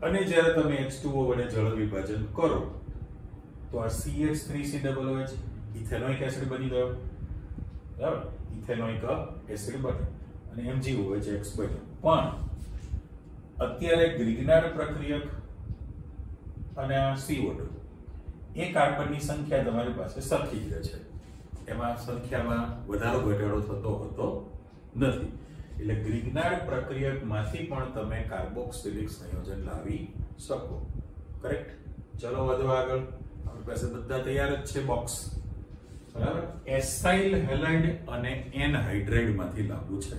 S1: અને જ્યારે તમે H2O વડે જળ વિભાજન કરો તો આ CH3COOH ઇથેનોઇક એસિડ બની ગયો, બરાબર, ઇથેનોઇક એસિડ બને અને MgOH બન્યો. પણ અત્યારે ગ્રિગ્નાર્ડ પ્રક્રિયક અને આ CO2 એ કાર્બનની સંખ્યા તમારી પાસે સરખી જ છે, એમાં સંખ્યામાં વધારો ઘટાડો થતો હોતો નથી. એટલે ગ્રિગ્નાર્ડ પ્રક્રિયકમાંથી પણ તમે કાર્બોક્સિલિક સંયોજન લાવી શકો, કરેક્ટ. ચલો વધો આગળ. આપણી પાસે બધા તૈયાર જ છે બોક્સ, બરાબર. એસાઇલ હેલાઇડ અને એનહાઇડ્રાઇડ માંથી લાવવું છે,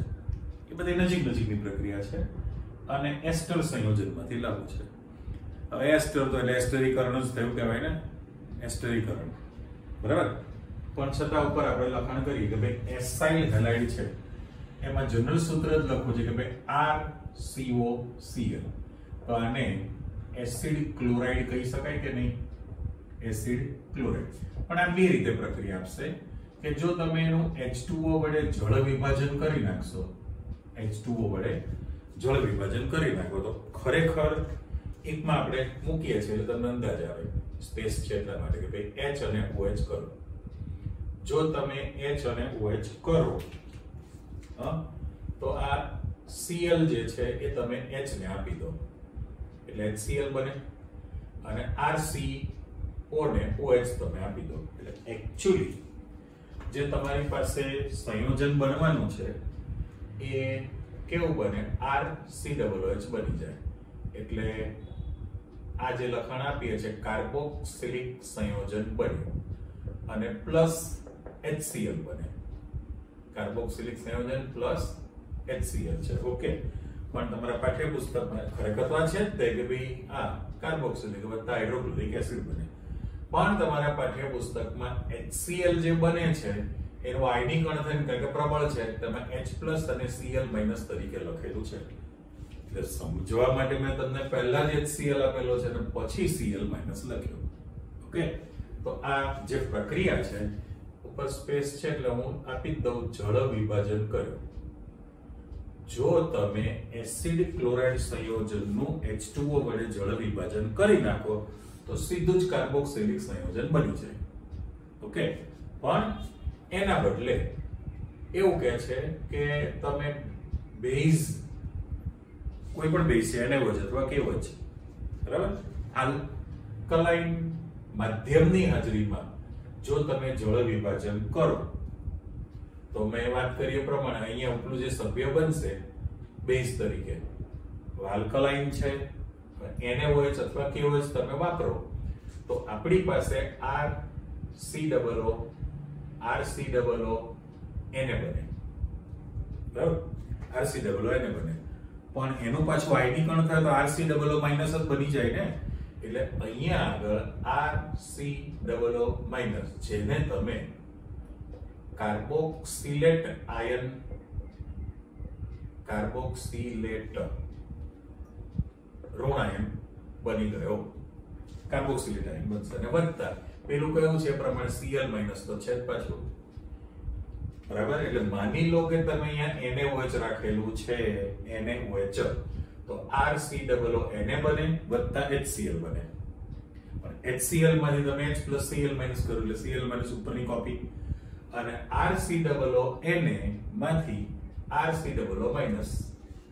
S1: એ બધી નજીકની પ્રક્રિયા છે. અને એસ્ટર સંયોજનમાંથી લાવવું છે. હવે એસ્ટર તો એટલે એસ્ટરીકરણ જ થયું કહેવાય ને, એસ્ટરીકરણ, બરાબર. પણ છતાં ઉપર આપણે લખાણ કરીએ કે ભાઈ એસાઇલ હેલાઇડ છે, એમાં જનરલ સૂત્ર જ લખવું છે કે ભાઈ RCOCl. તો આને એસિડ ક્લોરાઇડ કહી શકાય કે નહીં? Acid chloride. પણ આ બે રીતે પ્રક્રિયા આપશે કે જો તમે એનું H2O વડે જળ વિભાજન કરી નાખશો, H2O વડે જળ વિભાજન કરી નાખો તો ખરેખર એકમાં આપણે મૂકીએ છીએ એટલે તમને અંદાજ આવે, સ્પેસ છે એટલા માટે કે ભાઈ H અને OH કરો. જો તમે H અને OH કરો તો આ Cl જે છે એ તમે H ને આપી દો એટલે HCl બને, અને RCO ને OH તમે આપી દો એટલે એક્ચ્યુઅલી જે તમારી પાસે સંયોજન બનવાનું છે એ કેવું બને? RCOOH બની જાય. એટલે આ જે લખાણ આપીએ છે કાર્બોક્સિલિક સંયોજન બન્યું અને પ્લસ HCl બને, કાર્બોક્સિલિક સંયોજન પ્લસ HCl છે, ઓકે. પણ તમારા પાઠ્યપુસ્તકમાં ખરેખર તો આ છે જ કે ભાઈ આ કાર્બોક્સિલિક વત્તા હાઇડ્રોક્લોરિક એસિડ બને, પણ તમારા પાઠ્યપુસ્તકમાં HCl જે બને છે એનું આયનીકરણ થઈને કારણ કે પ્રબળ છે તમે H+ અને Cl- તરીકે લખેલું છે. એટલે સમજવા માટે મેં તમને પહેલા જ HCl આપેલો છે અને પછી Cl- લખ્યો, ઓકે. તો આ જે પ્રક્રિયા છે ઉપર સ્પેસ છે એટલે હું આપી દઉં જળ વિભાજન કર્યું. જો તમે એસિડ ક્લોરાઇડ સંયોજનનું H2O વડે જળ વિભાજન કરી નાખો તો સીધું જ કાર્બોક્સિલિક સંયોજન બની જાય, ઓકે. પણ એના બદલે એવું કહે છે કે તમે બેઝ કોઈ પણ બેઝ છે NaOH અથવા KOH, બરાબર, આલ્કલાઇન માધ્યમની હાજરીમાં જો તમે જળ વિભાજન કરો તો મેં વાત કરી એ પ્રમાણે અહીંયા ઉપલું જે સભ્ય બનશે બેઝ તરીકે આલ્કલાઇન છે, NaOH અથવા KOH તમે વાપરો તો આપણી પાસે RCOO Na બને, બરાબર. RCOO એને બને, પણ એનું પાછું આયની કણ થાય તો RCOO માઈનસ જ બની જાય ને, એટલે અહીંયા આગળ RCOO માઈનસ, જેને તમે કાર્બોક્સિલેટ આયન, કાર્બોક્સિલેટ ઋણ આયન બની ગયો, કાર્બોક્સિલેટ આયન બનશે, અને વધતા પેલું કયું છે પ્રમાણે Cl માઈનસ તો છે જ પાછું, બરાબર. એટલે માની લો કે તમે અહીંયા NaOH રાખેલું છે, NaOH, તો RCOO Na બને વત્તા HCl બને, પણ HCl માંથી તમે H plus Cl માઈનસ કરો એટલે Cl માઈનસ ઉપરની કોપી, અને RCOO Na માંથી RCOO માઈનસ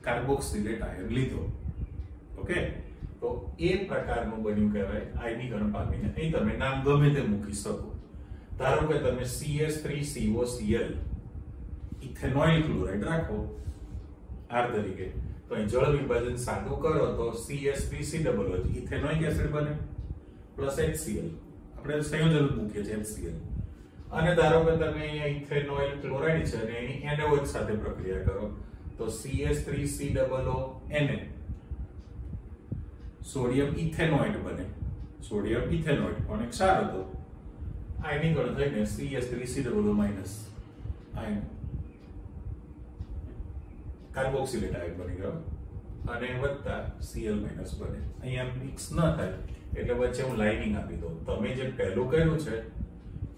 S1: કાર્બોક્સિલેટ આયન લીધો. ઓકે, તો એ પ્રકારનું બન્યું કહેવાય આયનીકરણ પામીને. અહીં તમે નામ ગમે તે મૂકી શકો. ધારો કે તમે CH3COCl ઇથેનોઇલ ક્લોરાઇડ રાખો R તરીકે, તો અહીં જળ વિભાજન સાદું કરો તો CH3COOH ઇથેનોઇક એસિડ બને પ્લસ HCl, આપણે સંયોજન મૂકીએ છીએ HCl, અને ધારો કે તમે અહીંયા ઇથેનોઇલ ક્લોરાઇડ છે અને એની NaOH સાથે પ્રક્રિયા કરો તો CH3COO Na સોડિયમ ઇથેનોઇડ બને, સોડિયમ ઇથેનોઇડ પણ એક ક્ષાર હતો, આયનીકરણ થઈને CH3COO minus ion carboxylate ion બની ગયો, અને વત્તા Cl માઈનસ બને. અહીંયા મિક્સ ન થાય એટલે વચ્ચે હું લાઇનિંગ આપી દઉં. તમે જે પહેલું કર્યું છે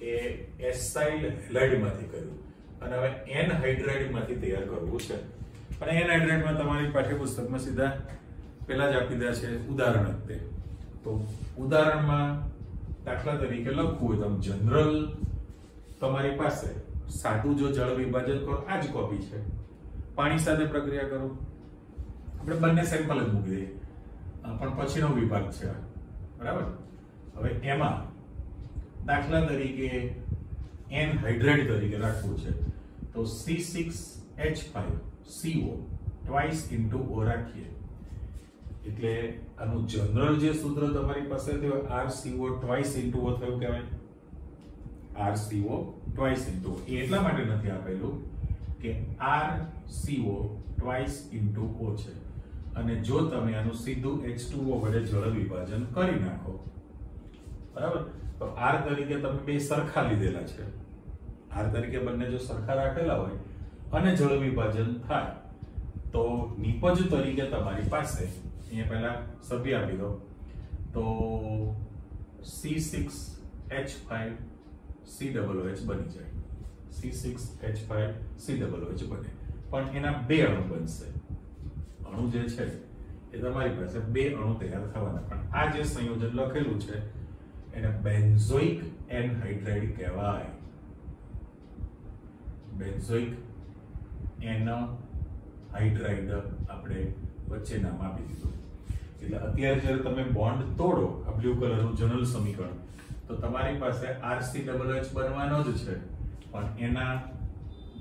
S1: એ એસાઇલ હેલાઇડ માંથી કર્યું, અને હવે એન હાઇડ્રાઇડ માંથી તૈયાર કરવું છે, પણ એન હાઇડ્રાઇડ માં તમારી પાઠ્યપુસ્તકમાં સીધા પેલા જ આપી દે છે ઉદાહરણ જ તે. તો ઉદાહરણમાં દાખલા તરીકે લખવું હોય તો જનરલ તમારી પાસે સાદું જો જળ વિભાજન કરો, આ જ કોપી છે, પાણી સાથે પ્રક્રિયા કરો, આપણે બંને સેમ્પલ જ મૂકી દઈએ, પણ પછીનો વિભાગ છે, બરાબર. હવે એમાં દાખલા તરીકે એન હાઇડ્રાઇડ તરીકે રાખવું છે તો C6H5CO ટ્વાઇસ ઇન્ટુ O રાખીએ, એટલે આનું જનરલ જે સૂત્ર તમારી પાસે થયું RCO ટ્વાઇસ ઇન્ટુ O થયું કહેવાય, RCO ટ્વાઇસ ઇન્ટુ. એ એટલા માટે નથી આપેલું કે RCO ટ્વાઇસ ઇન્ટુ O છે, અને જો તમે આનું સીધું H2O વડે જળ વિભાજન કરી નાખો, બરાબર, તો R તરીકે તમે બે સરખા લીધેલા છે, R તરીકે બંને જો સરખા રાખેલા હોય અને જળ વિભાજન થાય તો નિપજ તરીકે તમારી પાસે અહીંયા પહેલા સભ્ય આપી દો તો C6H5COOH બની જાય, C6H5COOH બને, પણ એના બે અણુ બનશે. અણુ જે છે એ તમારી પાસે બે અણુ તૈયાર થવાના, પણ આ જે સંયોજન લખેલું છે એને બેન્ઝોઇક એનહાઇડ્રાઇડ કહેવાય, બેન્ઝોઇક એનહાઇડ્રાઇડ આપણે વચ્ચે નામ આપી દીધું. એટલે અત્યારે જ્યારે તમે બોન્ડ તોડો આ બ્લુ કલરનું જનરલ સમીકરણ, તો તમારી પાસે RCOOH બનવાનો જ છે, પણ એના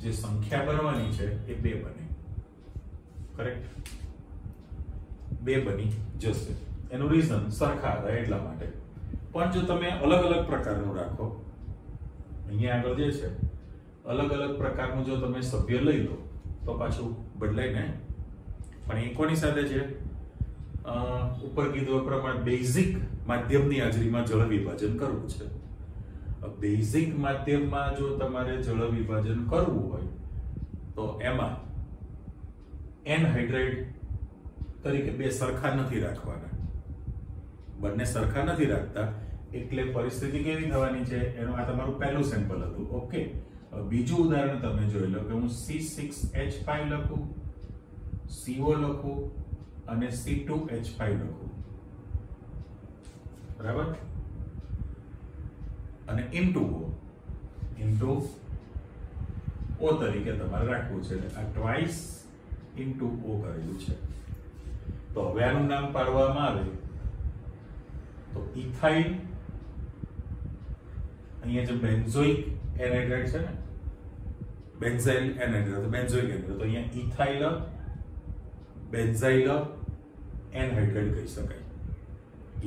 S1: જે સંખ્યા બનવાની છે એ બે બને, કરેક્ટ, બે બની જશે. એનું રીઝન સરખા હતા એટલા માટે. પણ જો તમે અલગ અલગ પ્રકારનું રાખો, અહીંયા આગળ જે છે અલગ અલગ પ્રકારનું જો તમે સભ્ય લઈ લો તો પાછું બદલાય ને. પણ એ કોની સાથે છે? ઉપર કીધું પ્રમાણે બેઝિક માધ્યમની હાજરીમાં જળ વિભાજન કરવું છે. બેઝિક માધ્યમમાં જો તમારે જળ વિભાજન કરવું હોય તો એમાં એનહાઇડ્રાઇડ તરીકે બે સરખા નથી રાખવાના, બંને સરખા નથી રાખતા એટલે પરિસ્થિતિ કેવી થવાની છે એનું આ તમારું પહેલું સેમ્પલ હતું. ઓકે, બીજું ઉદાહરણ તમે જોઈ લો કે હું C6H5 લખું, CO લખું અને C2H5 લખું, બરાબર, અને ઇન્ટુ O તરીકે તમારે રાખવું છે. આ ટ્વાઇસ ઇન્ટુ O કરેલું છે. તો હવે આનું નામ પાડવામાં આવે તો ઇથાઇલ, અહીંયા જે બેન્ઝોઇક એનહાઇડ્રાઇડ છે ને, બેન્ઝાઇલ એનહાઇડ્રાઇડ, તો બેન્ઝોઇક એનહાઇડ્રાઇડ, તો અહીંયા ઇથાઇલ બેન્ઝાઇલ એનહાઇડ્રાઇડ કહી શકાય,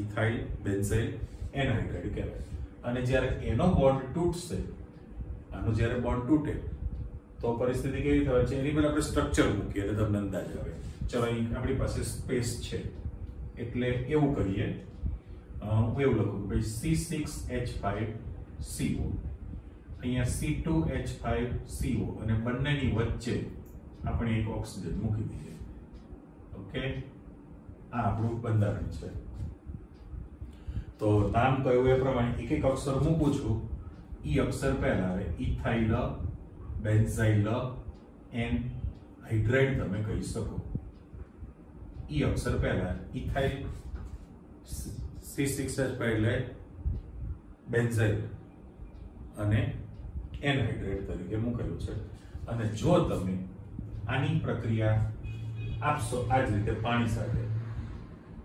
S1: ઇથાઇલ બેન્ઝાઇલ એનહાઇડ્રાઇડ કહેવાય. અને જ્યારે એનો બોન્ડ તૂટશે, આનો જ્યારે બોન્ડ તૂટે તો પરિસ્થિતિ કેવી થવાની છે એની પર આપણે સ્ટ્રક્ચર મૂકીએ એટલે તમને અંદાજ આવે. ચલો અહીં આપણી પાસે સ્પેસ છે એટલે એવું કરીએ, હું એવું લખું કે ભાઈ C6H5CO, અહીંયા C2H5CO અને બંનેની વચ્ચે આપણે એક ઓક્સિજન મૂકી દઈએ. ઓકે, આ આપણું બંધારણ છે. તો નામ કહ્યું એ પ્રમાણે એક એક અક્ષર મૂકું છું. ઈ અક્ષર પહેલા આવે, ઇથાઇલ, બેન્ઝાઇલ, એનહાઇડ્રાઇડ તમે કહી શકો. ઈ અક્ષર પહેલા ઇથાઇલ, C6H5 એટલે બેન્ઝાઇલ અને એનહાઇડ્રાઇડ તરીકે મૂકેલું છે. અને જો તમે આની પ્રક્રિયા આપશો આ જ રીતે પાણી સાથે,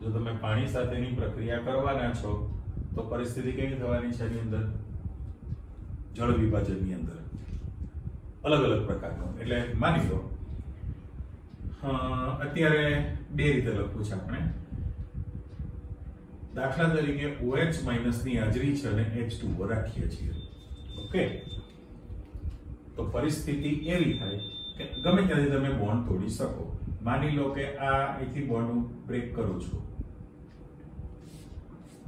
S1: જો તમે પાણી સાથેની પ્રક્રિયા કરવાના છો તો પરિસ્થિતિ કેવી થવાની છે એની અંદર, જળ વિભાજનની અંદર અલગ અલગ પ્રકારનો. એટલે માની લો અત્યારે બે રીતે લખવું છે આપણે. દાખલા તરીકે OH ની હાજરી છે અને H2O રાખીએ છીએ. ઓકે, તો પરિસ્થિતિ એવી થાય કે ગમે ત્યાંથી તમે બોન્ડ તોડી શકો. માની લો કે આ અહીંથી બોન્ડ બ્રેક કરું છું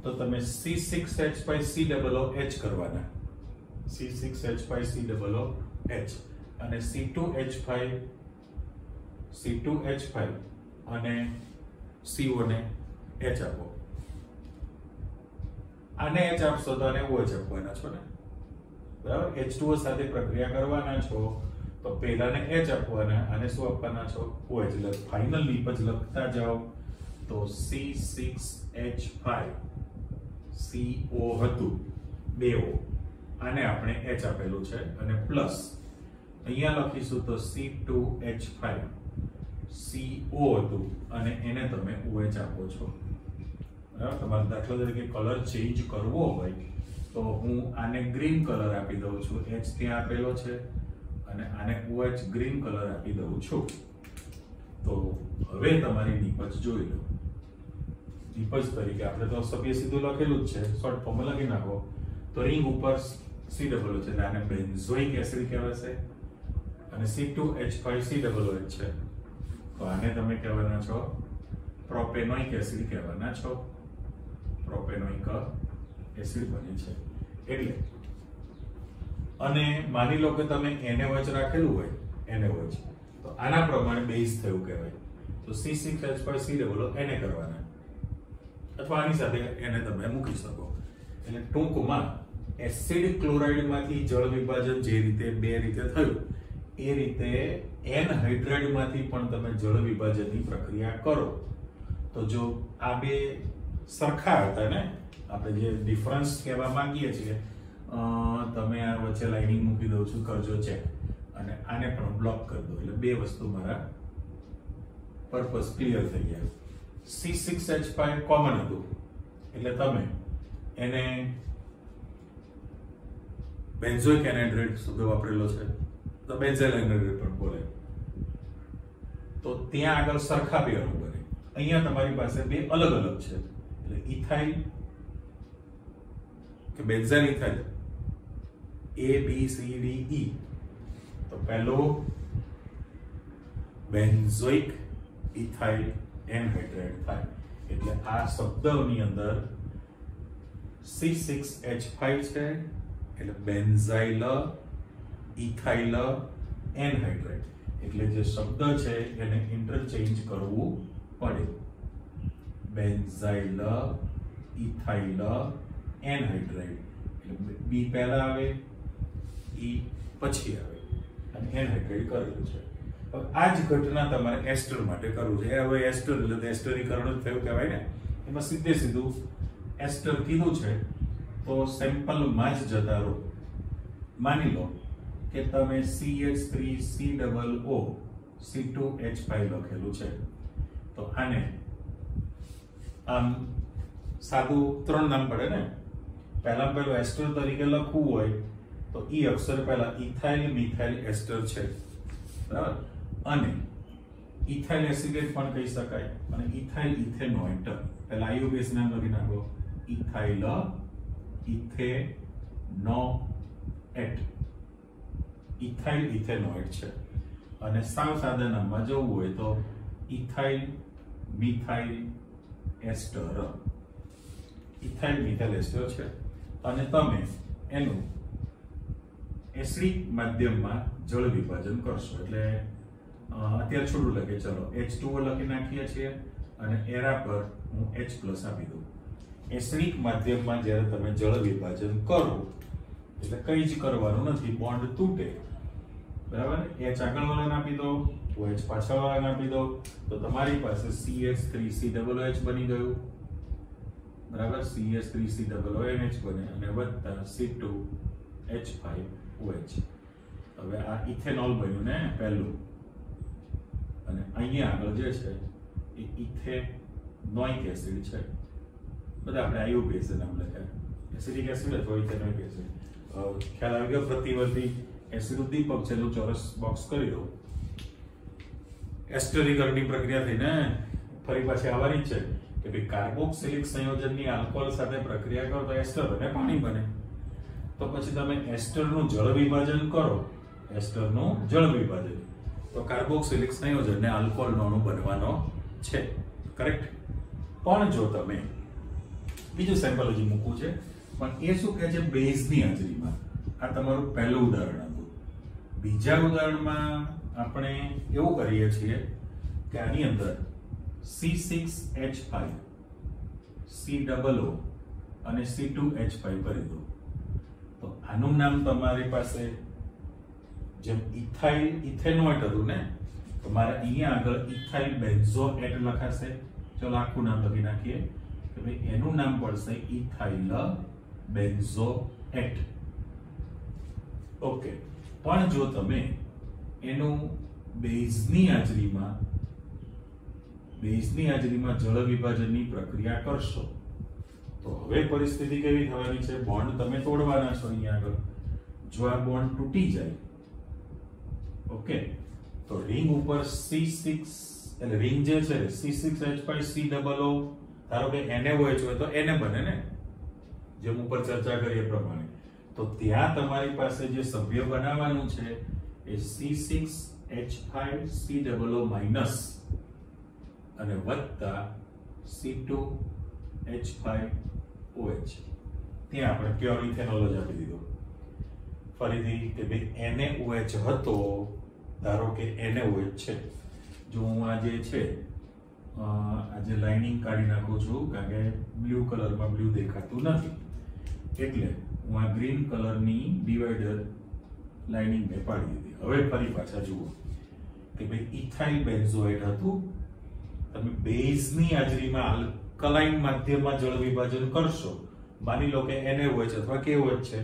S1: તો તમે C6H5COOH કરવાના, C6H5COOH અને C2H5 અને CO ને H આપો. આને H આપશો તો આને OH આપવાના છો ને, બરાબર. H2O સાથે પ્રક્રિયા કરવાના છો તો પહેલાને H આપવાના અને શું આપવાના છો, OH. એટલે ફાઇનલ નિપજ લખતા જાઓ તો C6H5CO હતું 2O, આને આપણે H આપેલું છે અને પ્લસ અહીંયા લખીશું તો C2H5CO હતું અને એને તમે OH આપો છો. બરાબર. તમારે દાખલા તરીકે કલર ચેન્જ કરવો હોય તો હું આને ગ્રીન કલર આપી દઉં છું, H ત્યાં આપેલો છે અને આને OH ગ્રીન કલર આપી દઉં છું. તો હવે તમારી નિપજ જોઈ લો. નિપજ તરીકે આપણે તો સભ્ય સીધું લખેલું જ છે, શોર્ટ ફોર્મ લખી નાખો તો રિંગ ઉપર C ડબલ છે એટલે આને બેન્ઝોઇક એસિડ કહેવાશે અને C2H5COOH છે તો આને તમે કહેવાના છો પ્રોપેનોઇક એસિડ કહેવાના છો. પ્રોપેનોઇક એસિડ બને છે એટલે. અને માની લો કે તમે NaOH રાખેલું હોય, NaOH, તો આના પ્રમાણે બેઝ થયું કહેવાય તો C6H5COOH એને કરવાના અથવા આની સાથે એને તમે મૂકી શકો. એટલે ટૂંકમાં એસિડ ક્લોરાઇડ માંથી જળ વિભાજન જે રીતે બે રીતે થયું એ રીતે એનહાઇડ્રાઇડ માંથી પણ તમે જળ વિભાજનની પ્રક્રિયા કરો તો જો આ બે સરખા હતા ને, આપણે જે ડિફરન્સ કહેવા માંગીએ છીએ, તમે આ વચ્ચે લાઇનિંગ મૂકી દઉં છું, કરજો ચેક, અને આને પણ બ્લોક કરી દો એટલે બે વસ્તુ મારા પર્પસ ક્લિયર થઈ ગયા. C6H5 કોમન હતું એટલે તમે એને બેન્ઝોઇક એનહાઇડ્રેટ શબ્દ વાપરેલો છે તો બેન્ઝાઇલ એનહાઇડ્રેટ પણ બોલે. તો ત્યાં આગળ સરખા બે અણુ બને. અહીંયા તમારી પાસે બે અલગ અલગ છે એટલે ઇથાઇલ કે બેન્ઝાઇલ ઇથાઇલ ABCDE. તો પહેલો બેન્ઝોઇક ઇથાઇલ એનહાઇડ્રેટ થાય એટલે આ શબ્દની અંદર C6H5 છે એટલે બેન્ઝાઇલ ઇથાઇલ એનહાઇડ્રેટ. એટલે જે શબ્દ છે એને ઇન્ટરચેન્જ કરવું પડે. બેન્ઝાઇલ ઇથાઇલ એનહાઇડ્રેટ એટલે B પહેલા આવે, E પછી આવે અને એનહાઇડ્રેટ કરેલું છે. હવે આ જ ઘટના તમારે એસ્ટર માટે કરવું છે. હવે એસ્ટર એટલે એસ્ટરીકરણ જ થયું કહેવાય ને, એમાં સીધે સીધું એસ્ટર કીધું છે તો સેમ્પલમાં જ જતા રહો. માની લો કે તમે CH3COO C2H5 લખેલું છે તો આને આમ સાદું 3 નામ પડે ને. પહેલા પહેલું એસ્ટર તરીકે લખવું હોય તો ઈ અક્ષર પહેલા ઇથાઇલ મિથાઇલ એસ્ટર છે, બરાબર. અને ઇથાઇલ એસિડેટ પણ કહી શકાય અને ઇથાઇલ ઇથેનોએટ. પહેલા IUPAC નામ લખી નાખો, ઇથાઇલ ઇથેનોએટ. ઇથાઇલ ઇથેનોઇડ છે અને સાવ સાદા નામમાં જોવું હોય તો ઇથાઇલ મિથાઇલ એસ્ટર. ઇથાઇલ મિથાઇલ એસ્ટર છે અને તમે એનું એસિડિક માધ્યમમાં જળ વિભાજન કરશો એટલે અત્યારે છોડું લખે ચલો H2O લખી નાખીએ છીએ અને એરા પર હું H+ આપી દઉં. એસિડિક માધ્યમમાં જ્યારે તમે જળ વિભાજન કરો એટલે કંઈ જ કરવાનું નથી, બોન્ડ તૂટે બરાબર. H આગળ વાળાને આપી દો, OH પાછળ વાળાને આપી દો તો તમારી પાસે CH3COOH બની ગયું બરાબર. CH3COONH બને અને વત્તા C2H5OH. હવે આ ઇથેનોલ બન્યું ને પહેલું અને અહીંયા આગળ જે છે એ ઇથેનોઇક એસિડ છે. બધા આપણે IUPAC નામ લખ્યા, એસિડિક એસિડ અથવા ઇથેનોઇક એસિડ. ખ્યાલ આવી ગયો. પ્રતિવર્તી એસિડ ઉદ્દીપક છે એનું ચોરસ બોક્સ કરી દો. એસ્ટરીકરણની પ્રક્રિયા થઈને ફરી પાછી આવવાની છે કે ભાઈ કાર્બોક્સિલિક સંયોજનની આલ્કોહોલ સાથે પ્રક્રિયા કરો તો એસ્ટર બને, પાણી બને. તો પછી તમે એસ્ટરનું જળ વિભાજન કરો, એસ્ટરનું જળ વિભાજન તો કાર્બોક્સિલિક સંયોજનને આલ્કોહોલનો અણુ બનવાનો છે. કરેક્ટ. પણ જો તમે બીજું સેમ્પલ હજી મૂકવું છે પણ એ શું કહે છે બેઝની હાજરીમાં. આ તમારું પહેલું ઉદાહરણ હતું. બીજા ઉદાહરણમાં આપણે એવું કરીએ છીએ કે આની અંદર C6H5 COO અને C2H5 કરી દો તો આનું નામ તમારી પાસે જેમ ઇથાઇલ ઇથેનોઇડ હતું ને તો મારે અહીંયા આગળ ઇથાઇલ બેન્ઝોએટ લખાશે. ચલો આખું નામ લખી નાખીએ કે ભાઈ એનું નામ પડશે ઇથાઇલ બેન્ઝોએટ. ઓકે. પણ જો તમે એનું બેઝની હાજરીમાં જળ વિભાજનની પ્રક્રિયા કરશો તો હવે પરિસ્થિતિ કેવી થવાની છે? બોન્ડ તમે તોડવાના છો અહીંયા આગળ. જો આ બોન્ડ તૂટી જાય ઓકે તો રિંગ ઉપર C6 એટલે રિંગ જે છે C6H5COO ધારો કે NaOH હોય તો Na બને ને, જેમ ઉપર ચર્ચા કરી એ પ્રમાણે. તો ત્યાં તમારી પાસે જે સભ્ય બનાવવાનું છે એ C6H5COO- અને વત્તા C2H5OH. ત્યાં આપણે પ્યોર ઇથેનોલ જ આપી દીધો. ફરીથી કે ભાઈ NaOH હતો, ધારો કે NaOH છે. જો હું આ જે છે આજે લાઇનિંગ કાઢી નાખું છું કારણ કે બ્લુ કલરમાં બ્લુ દેખાતું નથી એટલે હું આ ગ્રીન કલરની ડિવાઈડર લાઇનિંગ મેં પાડી દીધી. હવે ફરી પાછા જુઓ કે ભાઈ ઇથાઇલ બેન્ઝોએટ હતું. તમે બેઝની હાજરીમાં આલ્કલાઇન માધ્યમમાં જળ વિભાજન કરશો, માની લો કે NaOH અથવા KOH છે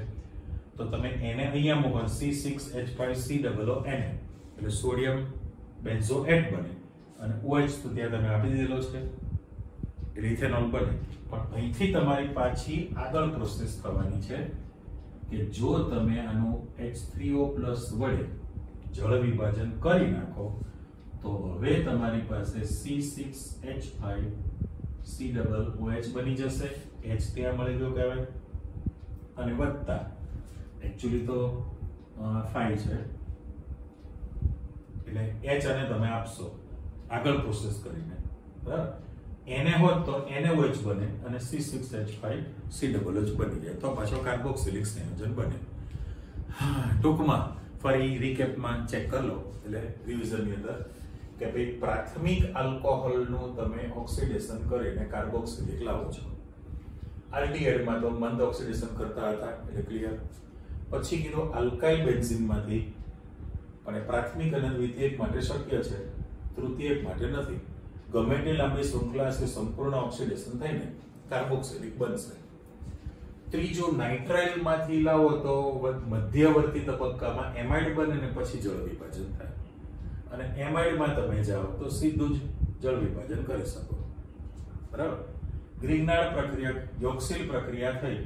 S1: તો તમે Na અહીંયા મૂકો C6H5COO Na એટલે સોડિયમ બેન્ઝોએટ બને અને OH તો ત્યાં તમે આપી દીધેલો છે એટલે ઇથેનોલ બને. પણ અહીંથી તમારી પાછી આગળ પ્રોસેસ થવાની છે કે જો તમે આનું H3O+ વડે જળ વિભાજન કરી નાખો તો હવે તમારી પાસે C6H5COOH બની જશે. H ત્યાં મળી ગયો કહેવાય અને વત્તા એકચ્યુઅલી તો 5 છે એટલે H અને તમે આપશો આગળ પ્રોસેસ કરીને બરાબર. Na હોત તો NaOH બને અને C6H5COOH બની જાય તો પાછો કાર્બોક્સિલિક સંયોજન બને. ટૂંકમાં ફરી રીકેપમાં ચેક કરી લો એટલે રિવિઝનની અંદર કે ભાઈ પ્રાથમિક આલ્કોહોલનું તમે ઓક્સિડેશન કરીને કાર્બોક્સિલિક લાવો છો. આલ્ડીહાઇડમાં તો મંદ ઓક્સિડેશન કરતા હતા એટલે ક્લિયર. પછી કીધું આલ્કાઇલ બેન્ઝીનમાંથી પણ પ્રાથમિક અને દ્વિતીયક માટે શક્ય છે, તૃતીયક માટે નથી. ગમે તે લાંબી શૃંખલા છે સંપૂર્ણ ઓક્સિડેશન થઈને કાર્બોક્સિલિક બનશે. ત્રીજો નાઇટ્રાઇલમાંથી લાવો તો મધ્યવર્તી તબક્કામાં એમાઇડ બને અને પછી જળ વિભાજન થાય અને એમાઇડમાં તમે જાઓ તો સીધું જ જળ વિભાજન કરી શકો બરાબર. ગ્રિગ્નાર્ડ પ્રક્રિયા યોક્સિલ પ્રક્રિયા થઈ,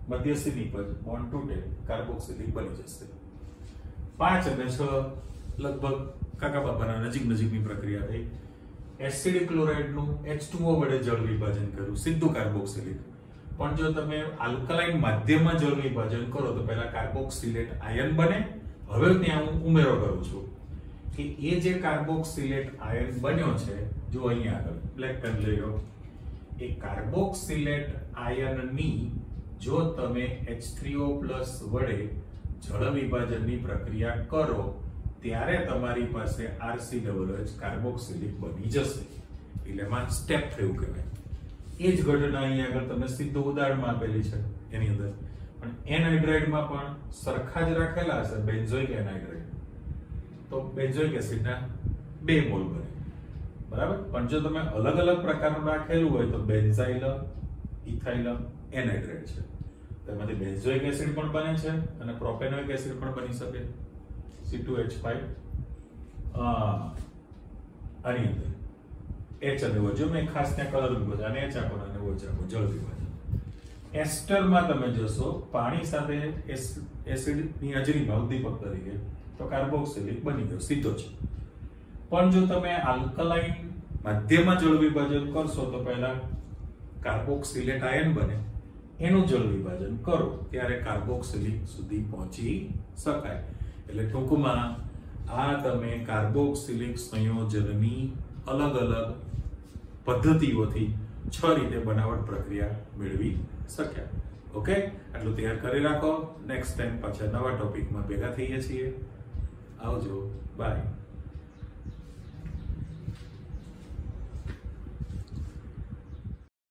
S1: મધ્યસ્થી નિપજ બોન્ડ તૂટે, કાર્બોક્સિલિક બની જશે. 5 અને 6 લગભગ કાકા બાપાના નજીકની પ્રક્રિયા થઈ. એસિડિક ક્લોરાઇડનું H2O વડે જળ વિભાજન કર્યું, સીધું કાર્બોક્સિલિક. પણ જો તમે આલ્કલાઇન માધ્યમમાં જળ વિભાજન કરો તો પહેલા કાર્બોક્સિલેટ આયન બને હવે ત્યાં હું ઉમેરો કરું છું કે એ જે કાર્બોક્સિલેટ આયન બન્યો છે, જો અહીંયા આગળ બ્લેક પેન લઈ લો, એ કાર્બોક્સિલેટ આયનની જો તમે H3O+ વડે જળ વિભાજનની પ્રક્રિયા કરો ત્યારે તમારી પાસે RCOH કાર્બોક્સિલિક બની જશે. એટલે એમાં સ્ટેપ થયું કહેવાય. એ જ ઘટના અહીંયા આગળ તમને સીધું ઉદાહરણમાં આપેલી છે એની અંદર. પણ એનહાઇડ્રાઇડમાં પણ સરખા જ રાખેલા હશે બેન્ઝોઇક એનહાઇડ્રાઇડ, તો બેન્ઝોઇક એસિડના 2 મોલ બને, બરાબર. પણ જો તમે અલગ અલગ પ્રકારનું રાખેલું હોય તો બેન્ઝાઇલ, ઇથાઇલ એનહાઇડ્રાઇડ છે, તેમાંથી બેન્ઝોઇક એસિડ પણ બને છે અને પ્રોપેનોઇક એસિડ પણ બની શકે, C2H5 આની અંદર H અને O. જો મેં ખાસ ત્યાં કલર મૂક્યો છે, અને H આપો અને O આપો, જળ વિભાજન. એસ્ટરમાં તમે જશો પાણી સાથે એસિડની હાજરીમાં ઉદ્દીપક તરીકે, તો કાર્બોક્સિલિક બની ગયો સીધો જ. પણ જો તમે આલ્કલાઇન માધ્યમમાં જળ વિભાજન કરશો તો પહેલા કાર્બોક્સિલેટ આયન બને, એનું જળ વિભાજન કરો ત્યારે કાર્બોક્સિલિક સુધી પહોંચી શકાય. એટલે ટૂંકમાં આ તમે કાર્બોક્સિલિક સંયોજનની અલગ અલગ પદ્ધતિઓથી 6 રીતે બનાવટ પ્રક્રિયા મેળવી શક્યા. ઓકે, આટલું તૈયાર કરી રાખો. નેક્સ્ટ ટાઈમ પાછા નવા ટોપિકમાં ભેગા થઈએ છીએ. આવજો, બાય.